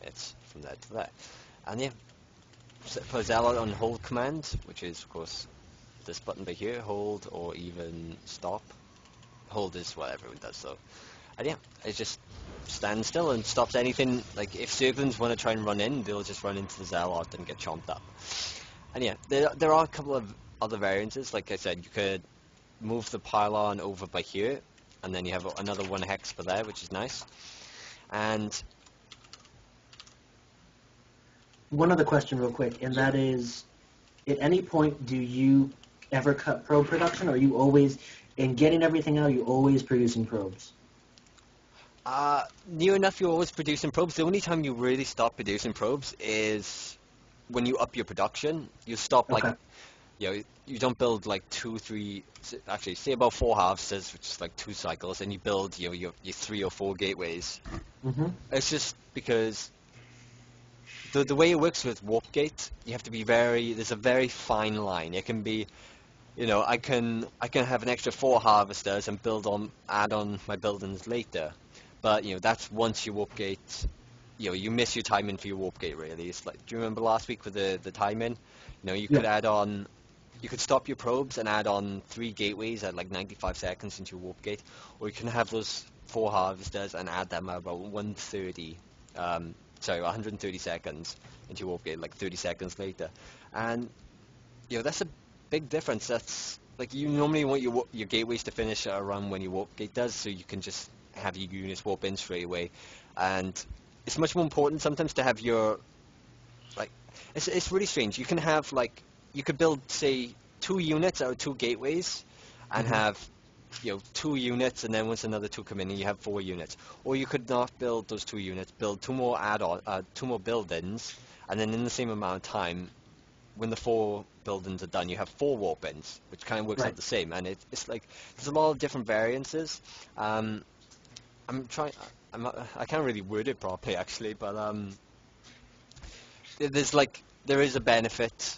It's from there to there. And yeah, put Zealot on hold command, which is of course this button by here, hold or even stop. Hold is what everyone does though. And yeah, it just stands still and stops anything. Like if Zerglings want to try and run in, they'll just run into the Zealot and get chomped up. And yeah, there are a couple of other variances. Like I said, you could move the pylon over by here, and then you have another one hex for there, which is nice. And
One other question real quick, and that is, at any point do you ever cut probe production, or are you always, in getting everything out, you always producing probes?
near enough, you're always producing probes. The only time you really stop producing probes is when you up your production. You stop like
Okay.
you don't build like two, three, actually say about 4 harvesters, which is like 2 cycles, and you build your 3 or 4 gateways.
Mm-hmm.
It's just because the way it works with warp gate, you have to be there's a very fine line. It can be, I can have an extra 4 harvesters and add on my buildings later, but that's once you warp gate. You miss your timing for your warp gate really. It's like, do you remember last week with the timing? You
Yeah.
could add on. You could stop your probes and add on 3 gateways at like 95 seconds into your warp gate, or you can have those 4 harvesters and add them at about 130 sorry, 130 seconds into your warp gate, like 30 seconds later, and that's a big difference. That's like you normally want your gateways to finish around when your warp gate does, so you can just have your units warp in straight away, and it's much more important sometimes to have your like it's really strange. You can have like you could build say 2 units out of 2 gateways, and have 2 units, and then once another 2 come in, and you have 4 units. Or you could not build those 2 units, build 2 more buildings, and then in the same amount of time, when the 4 buildings are done, you have 4 warp-ins, which kind of works out the same. And it's like there's a lot of different variances. I'm trying. I can't really word it properly actually, but there is a benefit,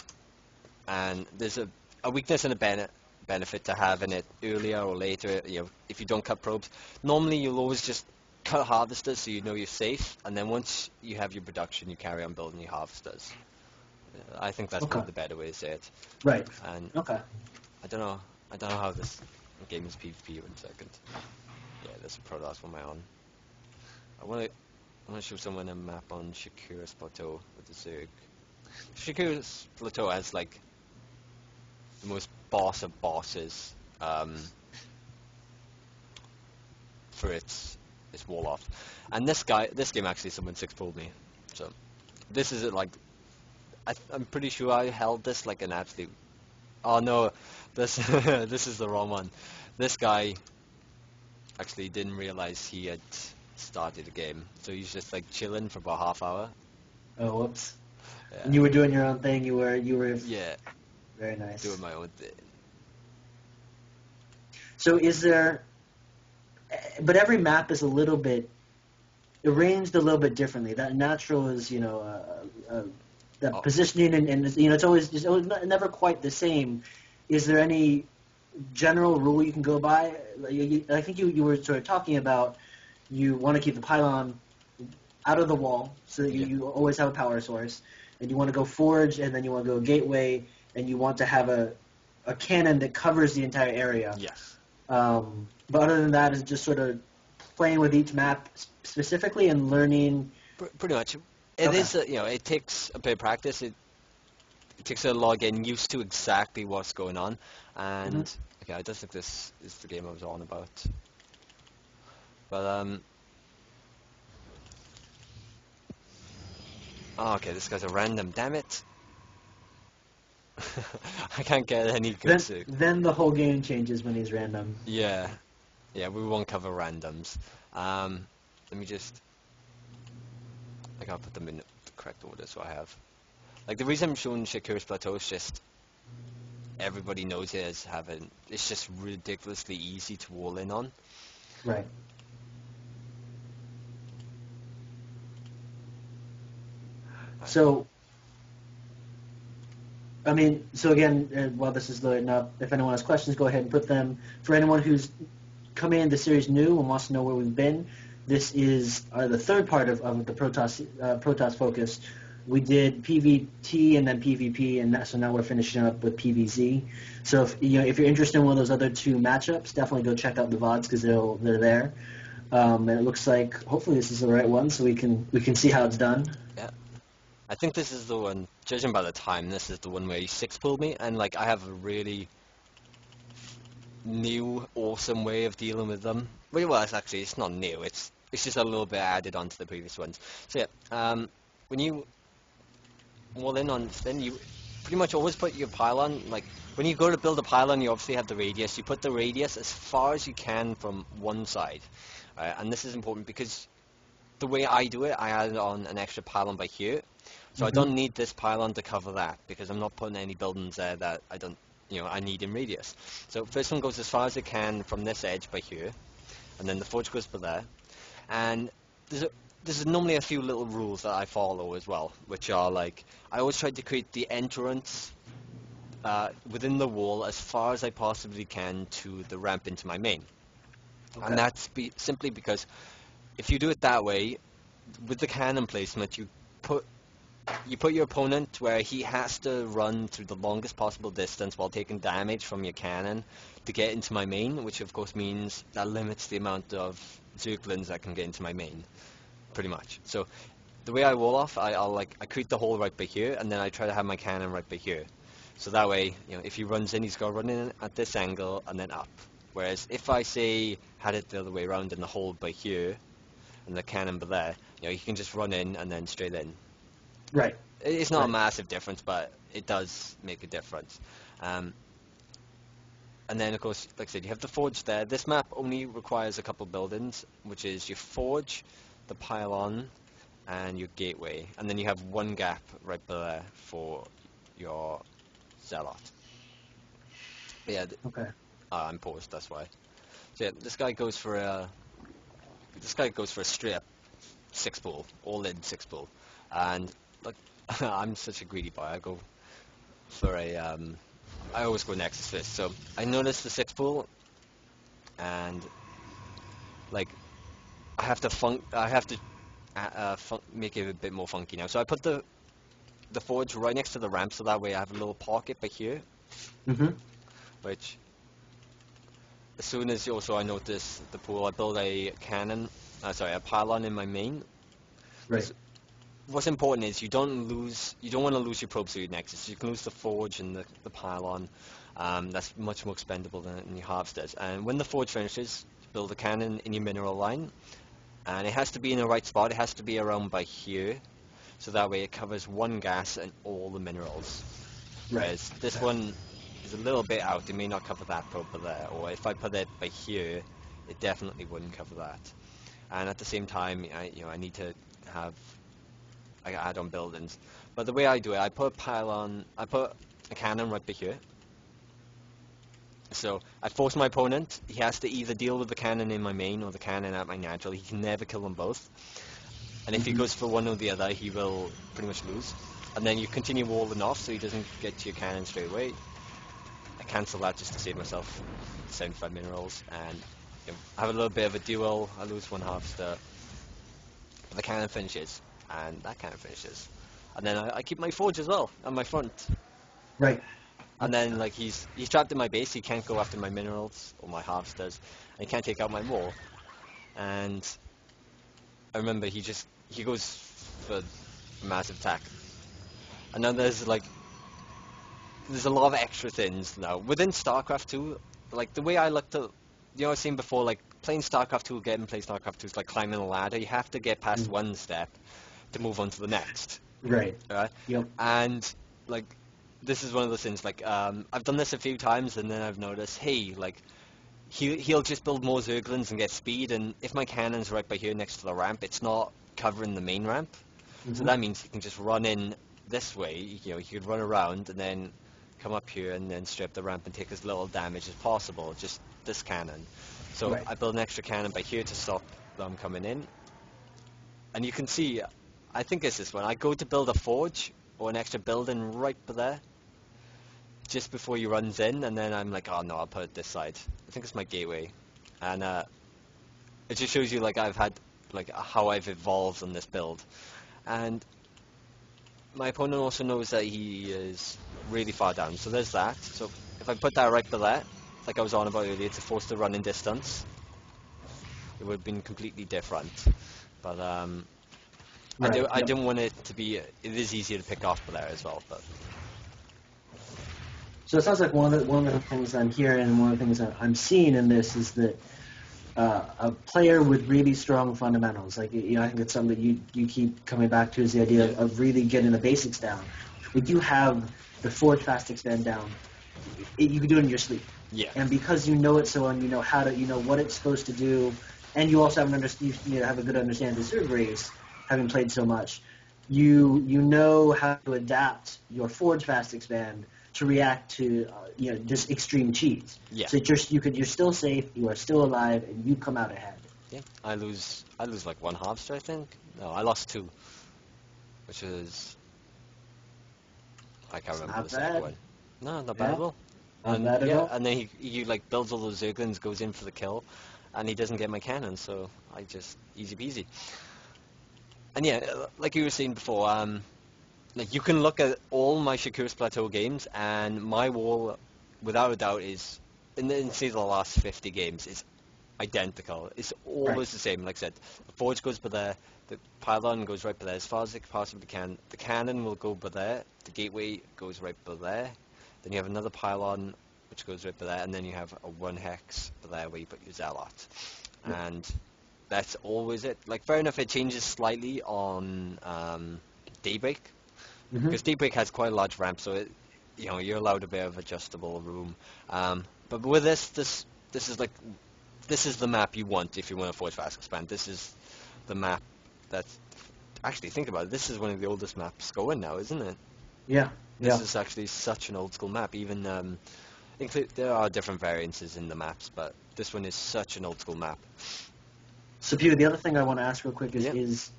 and there's a weakness and a benefit to having it earlier or later. If you don't cut probes, normally you'll always just cut harvesters so you know you're safe, and then once you have your production, you carry on building your harvesters. I think that's probably the better way to say it.
Right.
And I don't know how this game is PvP. 1 second. Yeah, there's a Protoss on my own. I want to show someone a map on Shakira's Plateau with the Zerg. Shakira's Plateau has like the most boss of bosses for its wall off. And this game actually someone 6-pulled me. So this is like I'm pretty sure I held this like an absolute. Oh no, this this is the wrong one. This guy actually didn't realize he had started the game, so he's just like chilling for about half hour.
Oh, whoops.
Yeah.
And you were doing your own thing. You were.
Yeah.
Very nice.
Doing my own thing.
So is there? But every map is a little bit arranged a little bit differently. That natural is that positioning and it's always never quite the same. Is there any general rule you can go by? I think you were sort of talking about you want to keep the pylon out of the wall so that you always have a power source, and you want to go forge, and then you want to go gateway, and you want to have a cannon that covers the entire area.
Yes.
But other than that, is just sort of playing with each map specifically and learning.
Pretty much. It is, it takes a bit of practice. It takes a lot of getting used to exactly what's going on. And, okay, I don't think this is the game I was on about. But, oh, okay, this guy's a random, damn it. I can't get any Gosu.
Then the whole game changes when he's random.
Yeah. Yeah, we won't cover randoms. Let me just... I gotta put them in the correct order so I have... Like, the reason I'm showing Shakira's Plateau is just... Everybody knows it as having... It's just ridiculously easy to wall in on.
Right. So... I mean, so again, while this is loading up, if anyone has questions, go ahead and put them. For anyone who's coming into the series new and wants to know where we've been, this is the third part of the Protoss focus. We did PvT and then PvP, and so now we're finishing up with PvZ. So if you're interested in one of those other 2 matchups, definitely go check out the VODs because they're there. And it looks like hopefully this is the right one, so we can see how it's done.
Yeah. I think this is the one, judging by the time, this is the one where he 6-pulled me, and like I have a really new, awesome way of dealing with them. Well, it's not new, it's just a little bit added onto the previous ones. So yeah, when you wall in on, then you pretty much always put your pylon, like when you go to build a pylon, you obviously have the radius. You put the radius as far as you can from one side, and this is important because the way I do it, I added on an extra pylon by here. So I don't need this pylon to cover that because I'm not putting any buildings there that I don't, I need in radius. So first one goes as far as it can from this edge by here, and then the forge goes by there. And there's normally a few little rules that I follow as well, which are like I always try to create the entrance within the wall as far as I possibly can to the ramp into my main. Okay. And that's simply because if you do it that way, with the cannon placement, you put your opponent where he has to run through the longest possible distance while taking damage from your cannon to get into my main, which of course means that limits the amount of Zerglings that can get into my main, pretty much. So the way I wall off, I create the hole right by here, and then I try to have my cannon right by here. So that way, if he runs in, he's got to run in at this angle and then up. Whereas if I say had it the other way around and the hole by here and the cannon by there, he can just run in and then straight in.
Right.
It's not a
Right.
massive difference, but it does make a difference. And then, of course, like I said, you have the forge there. This map only requires a couple buildings, which is your forge, the pylon, and your gateway. And then you have one gap right there for your zealot. But yeah,
Okay.
I'm paused, that's why. So yeah, this guy goes for a straight up six ball, all in six ball. And like I'm such a greedy boy, I go for I always go Nexus first. So I noticed the six ball, and like I have to make it a bit more funky now. So I put the forge right next to the ramp, so that way I have a little pocket back here,
Mhm.
which as soon as also I notice the pool, I build a cannon, a pylon in my main.
Right.
What's important is you don't want to lose your probe suit nexus. You can lose the forge and the pylon. That's much more expendable than your halves does. And when the forge finishes, build a cannon in your mineral line, and it has to be in the right spot. It has to be around by here, so that way it covers one gas and all the minerals.
Right.
Whereas this one is a little bit out. It may not cover that probe there, or if I put it by here, it definitely wouldn't cover that. And at the same time, I need to have add on buildings. But the way I do it, I put a cannon right by here. So I force my opponent. He has to either deal with the cannon in my main or the cannon at my natural. He can never kill them both. And if he goes for one or the other, he will pretty much lose. And then you continue walling off so he doesn't get to your cannon straight away. I cancel that just to save myself 75 minerals, and I have a little bit of a duel. I lose one half star. But the cannon finishes, and that cannon finishes. And then I keep my forge as well on my front.
Right.
And then like he's trapped in my base. He can't go after my minerals or my half stars, and he can't take out my wall. And I remember he goes for a massive attack. And then there's a lot of extra things now within StarCraft 2. Like the way I looked at, I was saying before, like playing StarCraft 2, getting play StarCraft 2 is like climbing a ladder. You have to get past one step to move on to the next.
Right.
Right.
Yep.
And like this is one of those things. Like I've done this a few times, and then I've noticed, hey, like he'll just build more Zerglings and get speed. And if my cannon's right by here next to the ramp, it's not covering the main ramp. So that means he can just run in this way. He could run around and then come up here and then strip the ramp and take as little damage as possible. Just this cannon. So
Right.
I build an extra cannon by here to stop them coming in. And you can see, I think it's this one. I go to build a forge or an extra building right there, just before he runs in, and then I'm like, oh no, I'll put it this side. I think it's my gateway, and it just shows you like I've had like how I've evolved on this build, and my opponent also knows that he is really far down. So there's that. So if I put that right there, like I was on about earlier, to force the running distance, it would have been completely different. But I
Yep.
didn't want it to be. It is easier to pick off there as well, but.
So it sounds like one of the things I'm hearing and one of the things that I'm seeing in this is that a player with really strong fundamentals, like I think it's something that you keep coming back to, is the idea of really getting the basics down. If you have the forge fast expand down, you can do it in your sleep.
Yeah.
And because you know it so well, and you know how to, what it's supposed to do, and you also have have a good understanding of the Zerg race, having played so much, you know how to adapt your forge fast expand to react to just extreme cheats.
Yeah.
So you're still safe, you are still alive, and you come out ahead.
Yeah, I lose like one halfster, I think. No, I lost two, which is I can't remember
Not
the second
bad.
one. No, not
Yeah.
bad at all.
Not
And
bad at all.
and then he like builds all those Zerglings, goes in for the kill, and he doesn't get my cannon, so I just easy peasy. And yeah, like you were saying before, like you can look at all my Shakur's Plateau games, and my wall, without a doubt, is in say the last 50 games is identical. It's
Right.
always the same. Like I said, the forge goes by there, the pylon goes right by there as far as it possibly can. The cannon will go by there, the gateway goes right by there. Then you have another pylon which goes right by there, and then you have a one hex by there where you put your zealot.
Yep.
And that's always it. Like fair enough, it changes slightly on Daybreak
Hmm.
because Daybreak has quite a large ramp, so you're allowed a bit of adjustable room. But with this is like this is the map you want if you want to Forge Fast Expand. This is the map that's actually think about it. This is one of the oldest maps going now, isn't it?
Yeah.
This
Yeah.
is actually such an old school map. Even there are different variances in the maps, but this one is such an old school map.
So, Pew, the other thing I want to ask real quick
Yeah.
is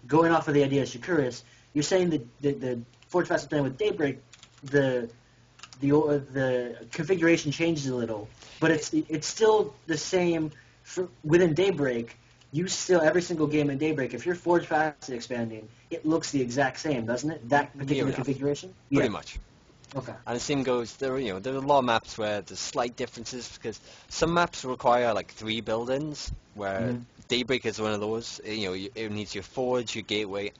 going off of the idea of Shakuris, you're saying that the Forge Fast Plan with Daybreak, the configuration changes a little, but it's still the same within Daybreak. You still every single game in Daybreak, if you're Forge Fast expanding, it looks the exact same, doesn't it? That particular
enough.
configuration.
Pretty
Yeah.
much.
Okay.
And the same goes, there are a lot of maps where there's slight differences because some maps require like 3 buildings, where
Mhm.
Daybreak is one of those. It needs your forge, your gateway,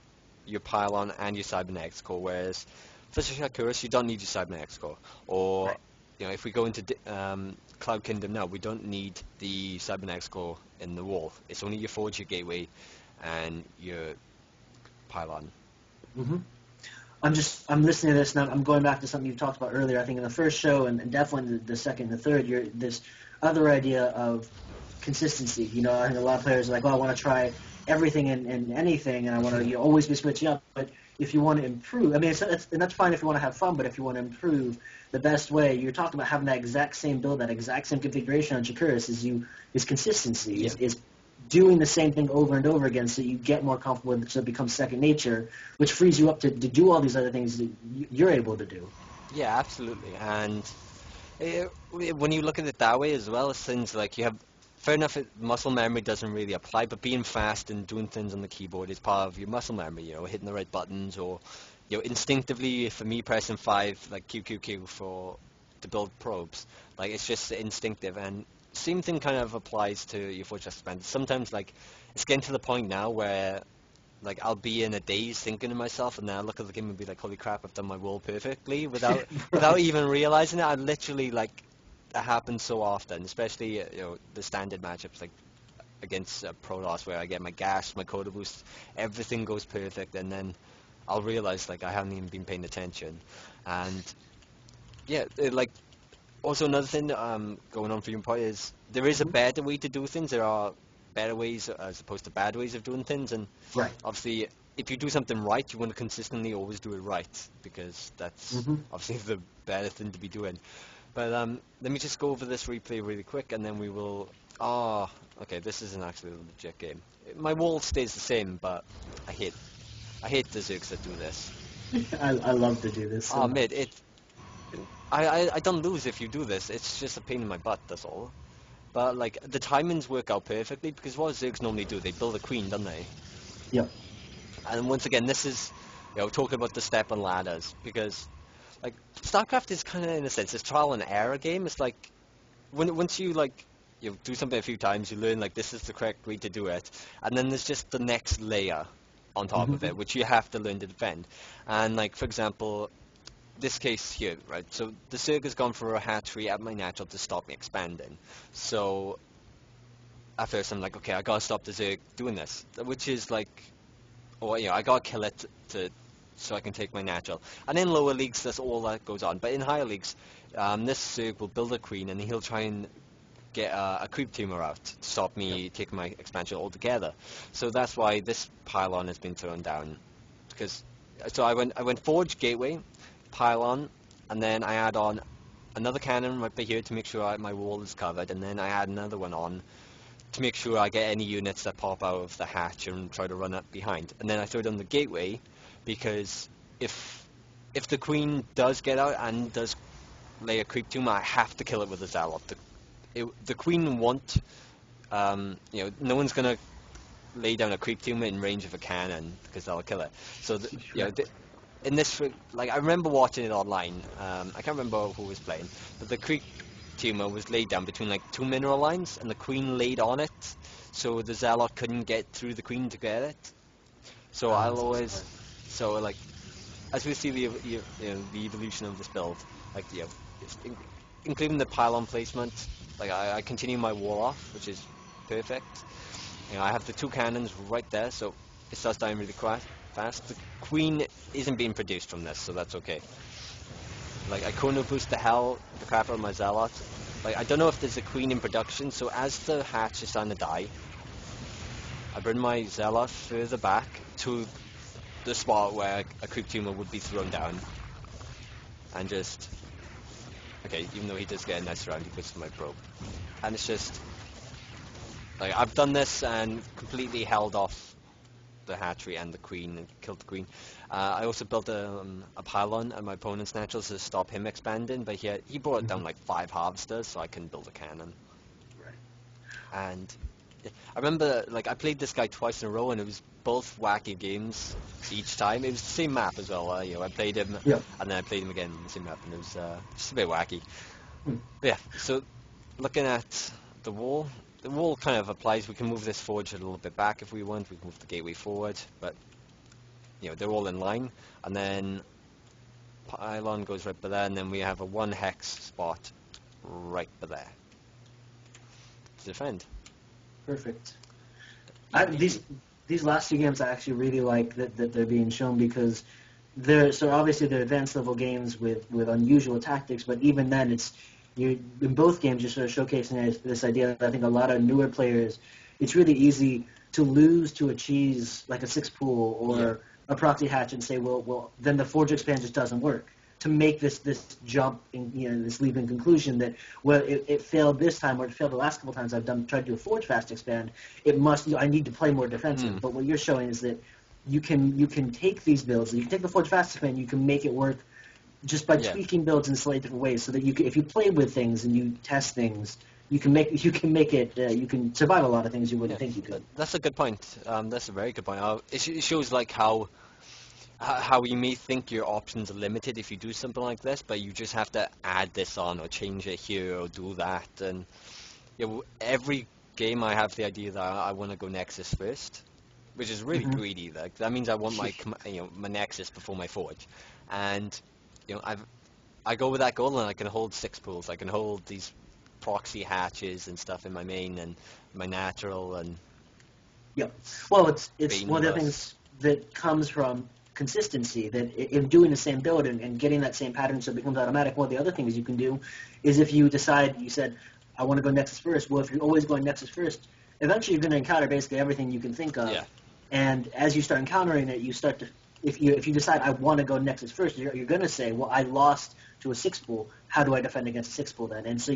your pylon, and your cybernetics core. Whereas for Shakuris, you don't need your cybernetics core. Or,
Right.
if we go into Cloud Kingdom now, we don't need the cybernetics core in the wall. It's only your forge, your gateway, and your pylon.
Hmm. I'm listening to this and I'm going back to something you talked about earlier. I think in the first show and definitely the second and the third, you're this other idea of consistency. I think a lot of players are like, "Oh, I want to try everything and anything, and I want to always be switching up." But if you want to improve, I mean, and that's fine if you want to have fun. But if you want to improve, the best way you're talking about having that exact same build, that exact same configuration on Chakuris is consistency.
Yeah.
Is doing the same thing over and over again so you get more comfortable with it, so it becomes second nature, which frees you up to do all these other things that you're able to do.
Yeah, absolutely. And when you look at it that way as well, it's things like you have, fair enough, muscle memory doesn't really apply, but being fast and doing things on the keyboard is part of your muscle memory, hitting the right buttons or, instinctively, for me, pressing 5, like QQQ to build probes. Like, it's just instinctive. And same thing kind of applies to your Fortress Expand. Sometimes, like, it's getting to the point now where like I'll be in a daze thinking to myself, and then I look at the game and be like, "Holy crap! I've done my wall perfectly," without even realizing it. I literally like that happens so often, especially the standard matchups like against Protoss where I get my gas, my Coda boost, everything goes perfect, and then I'll realize like I haven't even been paying attention, and yeah, like also another thing going on for your point is there is a
Mhm.
better way to do things. There are better ways as opposed to bad ways of doing things, and
Right.
obviously, if you do something right, you want to consistently always do it right because that's
Hmm.
obviously the better thing to be doing. But let me just go over this replay really quick, and then we will. Oh, okay, this isn't actually a legit game. My wall stays the same, but I hate the Zergs that do this.
I love to do this so
Oh,
much.
mate, I don't lose if you do this. It's just a pain in my butt. That's all. But like the timings work out perfectly because what Zergs normally do, they build a queen, don't they?
Yep.
And once again, this is, talking about the step and ladders because, like, StarCraft is kind of in a sense this trial and error game. It's like once you like do something a few times, you learn like this is the correct way to do it, and then there's just the next layer on top of
Hmm.
it, which you have to learn to defend. And like for example, this case here, right? So the Zerg has gone for a hatchery at my natural to stop me expanding. So at first I'm like, okay, I gotta stop the Zerg doing this, which is like or I gotta kill it so I can take my natural. And in lower leagues, that's all that goes on. But in higher leagues, this Zerg will build a queen, and he'll try and get a creep tumor out to stop me taking my expansion altogether. So that's why this pylon has been thrown down. Because so I went forge gateway, pylon, and then I add on another cannon right by here to make sure my wall is covered, and then I add another one on to make sure I get any units that pop out of the hatch and try to run up behind. And then I throw down the gateway because if the queen does get out and does lay a creep tomb, I have to kill it with a zealot. The queen won't, no one's gonna lay down a creep tomb in range of a cannon because that'll kill it. So
Right.
in this, like I remember watching it online. I can't remember who was playing, but the creep tumor was laid down between like two mineral lines, and the queen laid on it, so the zealot couldn't get through the queen to get it. So I'll always, so like, as we see the evolution of this build, like including the pylon placement, like I continue my wall off, which is perfect. I have the two cannons right there, so it starts dying really fast. The queen isn't being produced from this, so that's okay. Like, I chrono boost the crap out of my zealot. Like, I don't know if there's a queen in production, so as the hatch is starting to die, I bring my zealot further back to the spot where a creep tumor would be thrown down. And just... Okay, even though he does get a nice round, he goes to my probe. And it's just... Like, I've done this and completely held off the hatchery and the queen and killed the queen. I also built a pylon at my opponent's naturals to stop him expanding, but he brought down like 5 harvesters, so I couldn't build a cannon.
Right.
And I remember, like, I played this guy twice in a row, and it was both wacky games each time. It was the same map as well. I played him, and then I played him again in the same map, and it was just a bit wacky. But yeah, so looking at the wall kind of applies. We can move this forge a little bit back if we want. We can move the gateway forward, but they're all in line. And then pylon goes right by there, and then we have a 1 hex spot right by there to defend.
Perfect. These last 2 games I actually really like that they're being shown, because obviously they're advanced level games with unusual tactics, but even then in both games you're sort of showcasing this idea that I think a lot of newer players, it's really easy to lose to a cheese like a 6 pool or a proxy hatch and say, well, then the forge expand just doesn't work. To make this jump in this leap in conclusion that it failed this time, or it failed the last couple times I've tried to do a forge fast expand, I need to play more defensive. But what you're showing is that you can take these builds, you can take the forge fast expand, you can make it work just by tweaking builds in slightly different ways, so that if you play with things and you test things, you can survive a lot of things you wouldn't think you could.
That's a good point. That's a very good point. It shows like how you may think your options are limited if you do something like this, but you just have to add this on or change it here or do that. And every game I have the idea that I want to go Nexus first, which is really greedy. Like, that means I want my my Nexus before my Forge, and I go with that goal, and I can hold 6 pools. I can hold these proxy hatches and stuff in my main and my natural and.
Yeah, well, it's one of the things that comes from consistency, that in doing the same build and getting that same pattern so it becomes automatic. One of the other things you can do is if you decide, you said, I want to go Nexus first. Well, if you're always going Nexus first, eventually you're going to encounter basically everything you can think of. Yeah. And as you start encountering it, you start to, if you decide I want to go Nexus first, you're going to say, well, I lost to a 6 pool. How do I defend against a 6 pool then? And so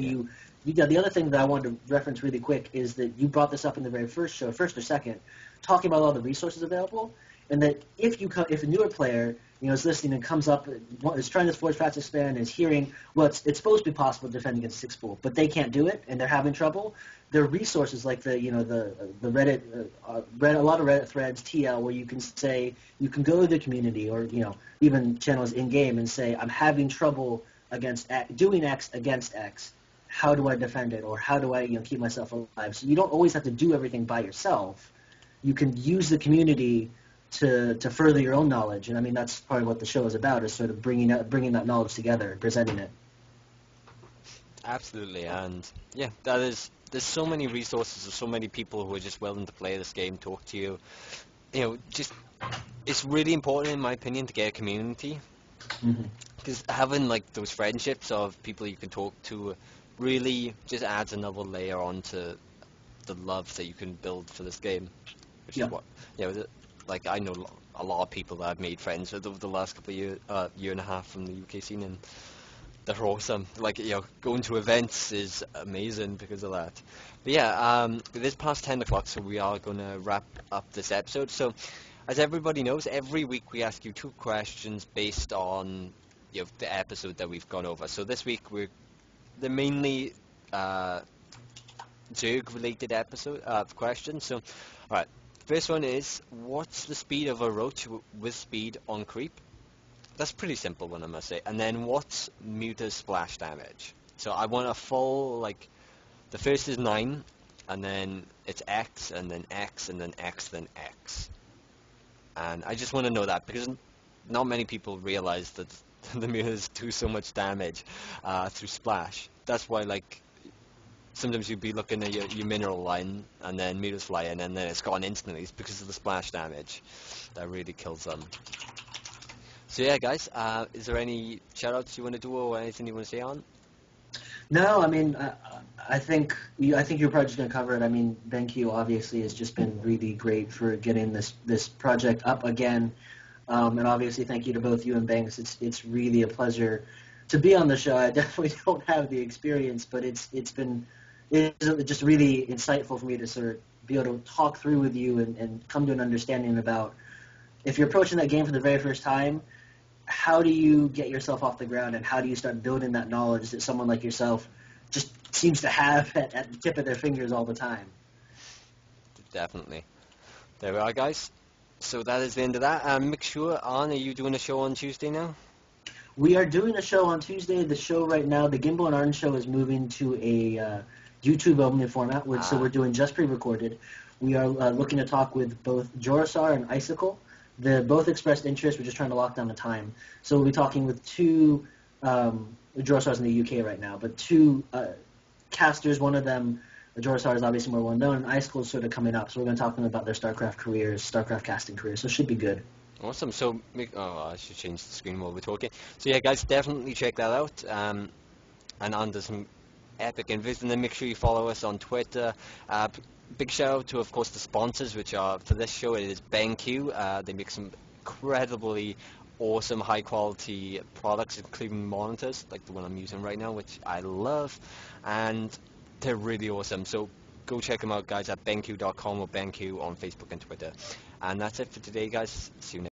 the other thing that I wanted to reference really quick is that you brought this up in the very first show, first or second, talking about all the resources available, and that if a newer player is listening and comes up, is trying this Forge Fast Expand, is hearing, well, it's supposed to be possible to defend against 6 pool, but they can't do it and they're having trouble. There are resources like the Reddit, a lot of Reddit threads, TL, where you can go to the community or even channels in game and say, I'm having trouble doing X against X. How do I defend it, or how do I keep myself alive? So you don't always have to do everything by yourself. You can use the community to further your own knowledge, and I mean that's part of what the show is about, is sort of bringing that knowledge together and presenting it.
Absolutely, and yeah, there's so many resources, there's so many people who are just willing to play this game, talk to you. Just it's really important in my opinion to get a community, because having like those friendships of people you can talk to really just adds another layer onto the love that you can build for this game, which is what like I know a lot of people that I've made friends with over the last couple of year and a half from the UK scene, and they're awesome. Like going to events is amazing because of that. But yeah, it is past 10 o'clock, so we are going to wrap up this episode. So as everybody knows, every week we ask you 2 questions based on the episode that we've gone over. So this week they're mainly Zerg related episode questions. So alright, first one is, what's the speed of a roach with speed on creep? That's a pretty simple one, I must say. And then what's Muta's splash damage? So I want a full, like, the first is 9, and then it's X, and then X, and then X, then X. And I just want to know that, because not many people realize that the mirrors do so much damage through splash. That's why, like, sometimes you'd be looking at your mineral line, and then mirrors fly in, and then it's gone instantly. It's because of the splash damage that really kills them. So yeah, guys, is there any shoutouts you want to do or anything you want to say on?
No, I mean, I think I think you're probably just gonna cover it. I mean, BenQ obviously has just been really great for getting this project up again, and obviously thank you to both you and Banks. It's really a pleasure to be on the show. I definitely don't have the experience, but it's just really insightful for me to sort of be able to talk through with you and come to an understanding about if you're approaching that game for the very first time, how do you get yourself off the ground and how do you start building that knowledge that someone like yourself just seems to have at the tip of their fingers all the time?
Definitely. There we are, guys. So that is the end of that. Make sure, are you doing a show on Tuesday now?
We are doing a show on Tuesday. The show right now, the Gimbal and Arden show, is moving to a YouTube-only format, so we're doing just pre-recorded. We are looking to talk with both Jorasar and Icicle. They both expressed interest. We're just trying to lock down the time. So we'll be talking with two Jorasars in the UK right now, but two casters. One of them, Jorasar, is obviously more well-known, and Icicle is sort of coming up. So we're going to talk to them about their StarCraft careers, StarCraft casting careers. So it should be good.
Awesome. So, I should change the screen while we're talking. So yeah, guys, definitely check that out. And on to some epic invis, and then make sure you follow us on Twitter. Big shout out to, of course, the sponsors, which are for this show. It is BenQ. They make some incredibly awesome, high-quality products, including monitors, like the one I'm using right now, which I love, and they're really awesome. So go check them out, guys, at BenQ.com or BenQ on Facebook and Twitter. And that's it for today, guys. See you next.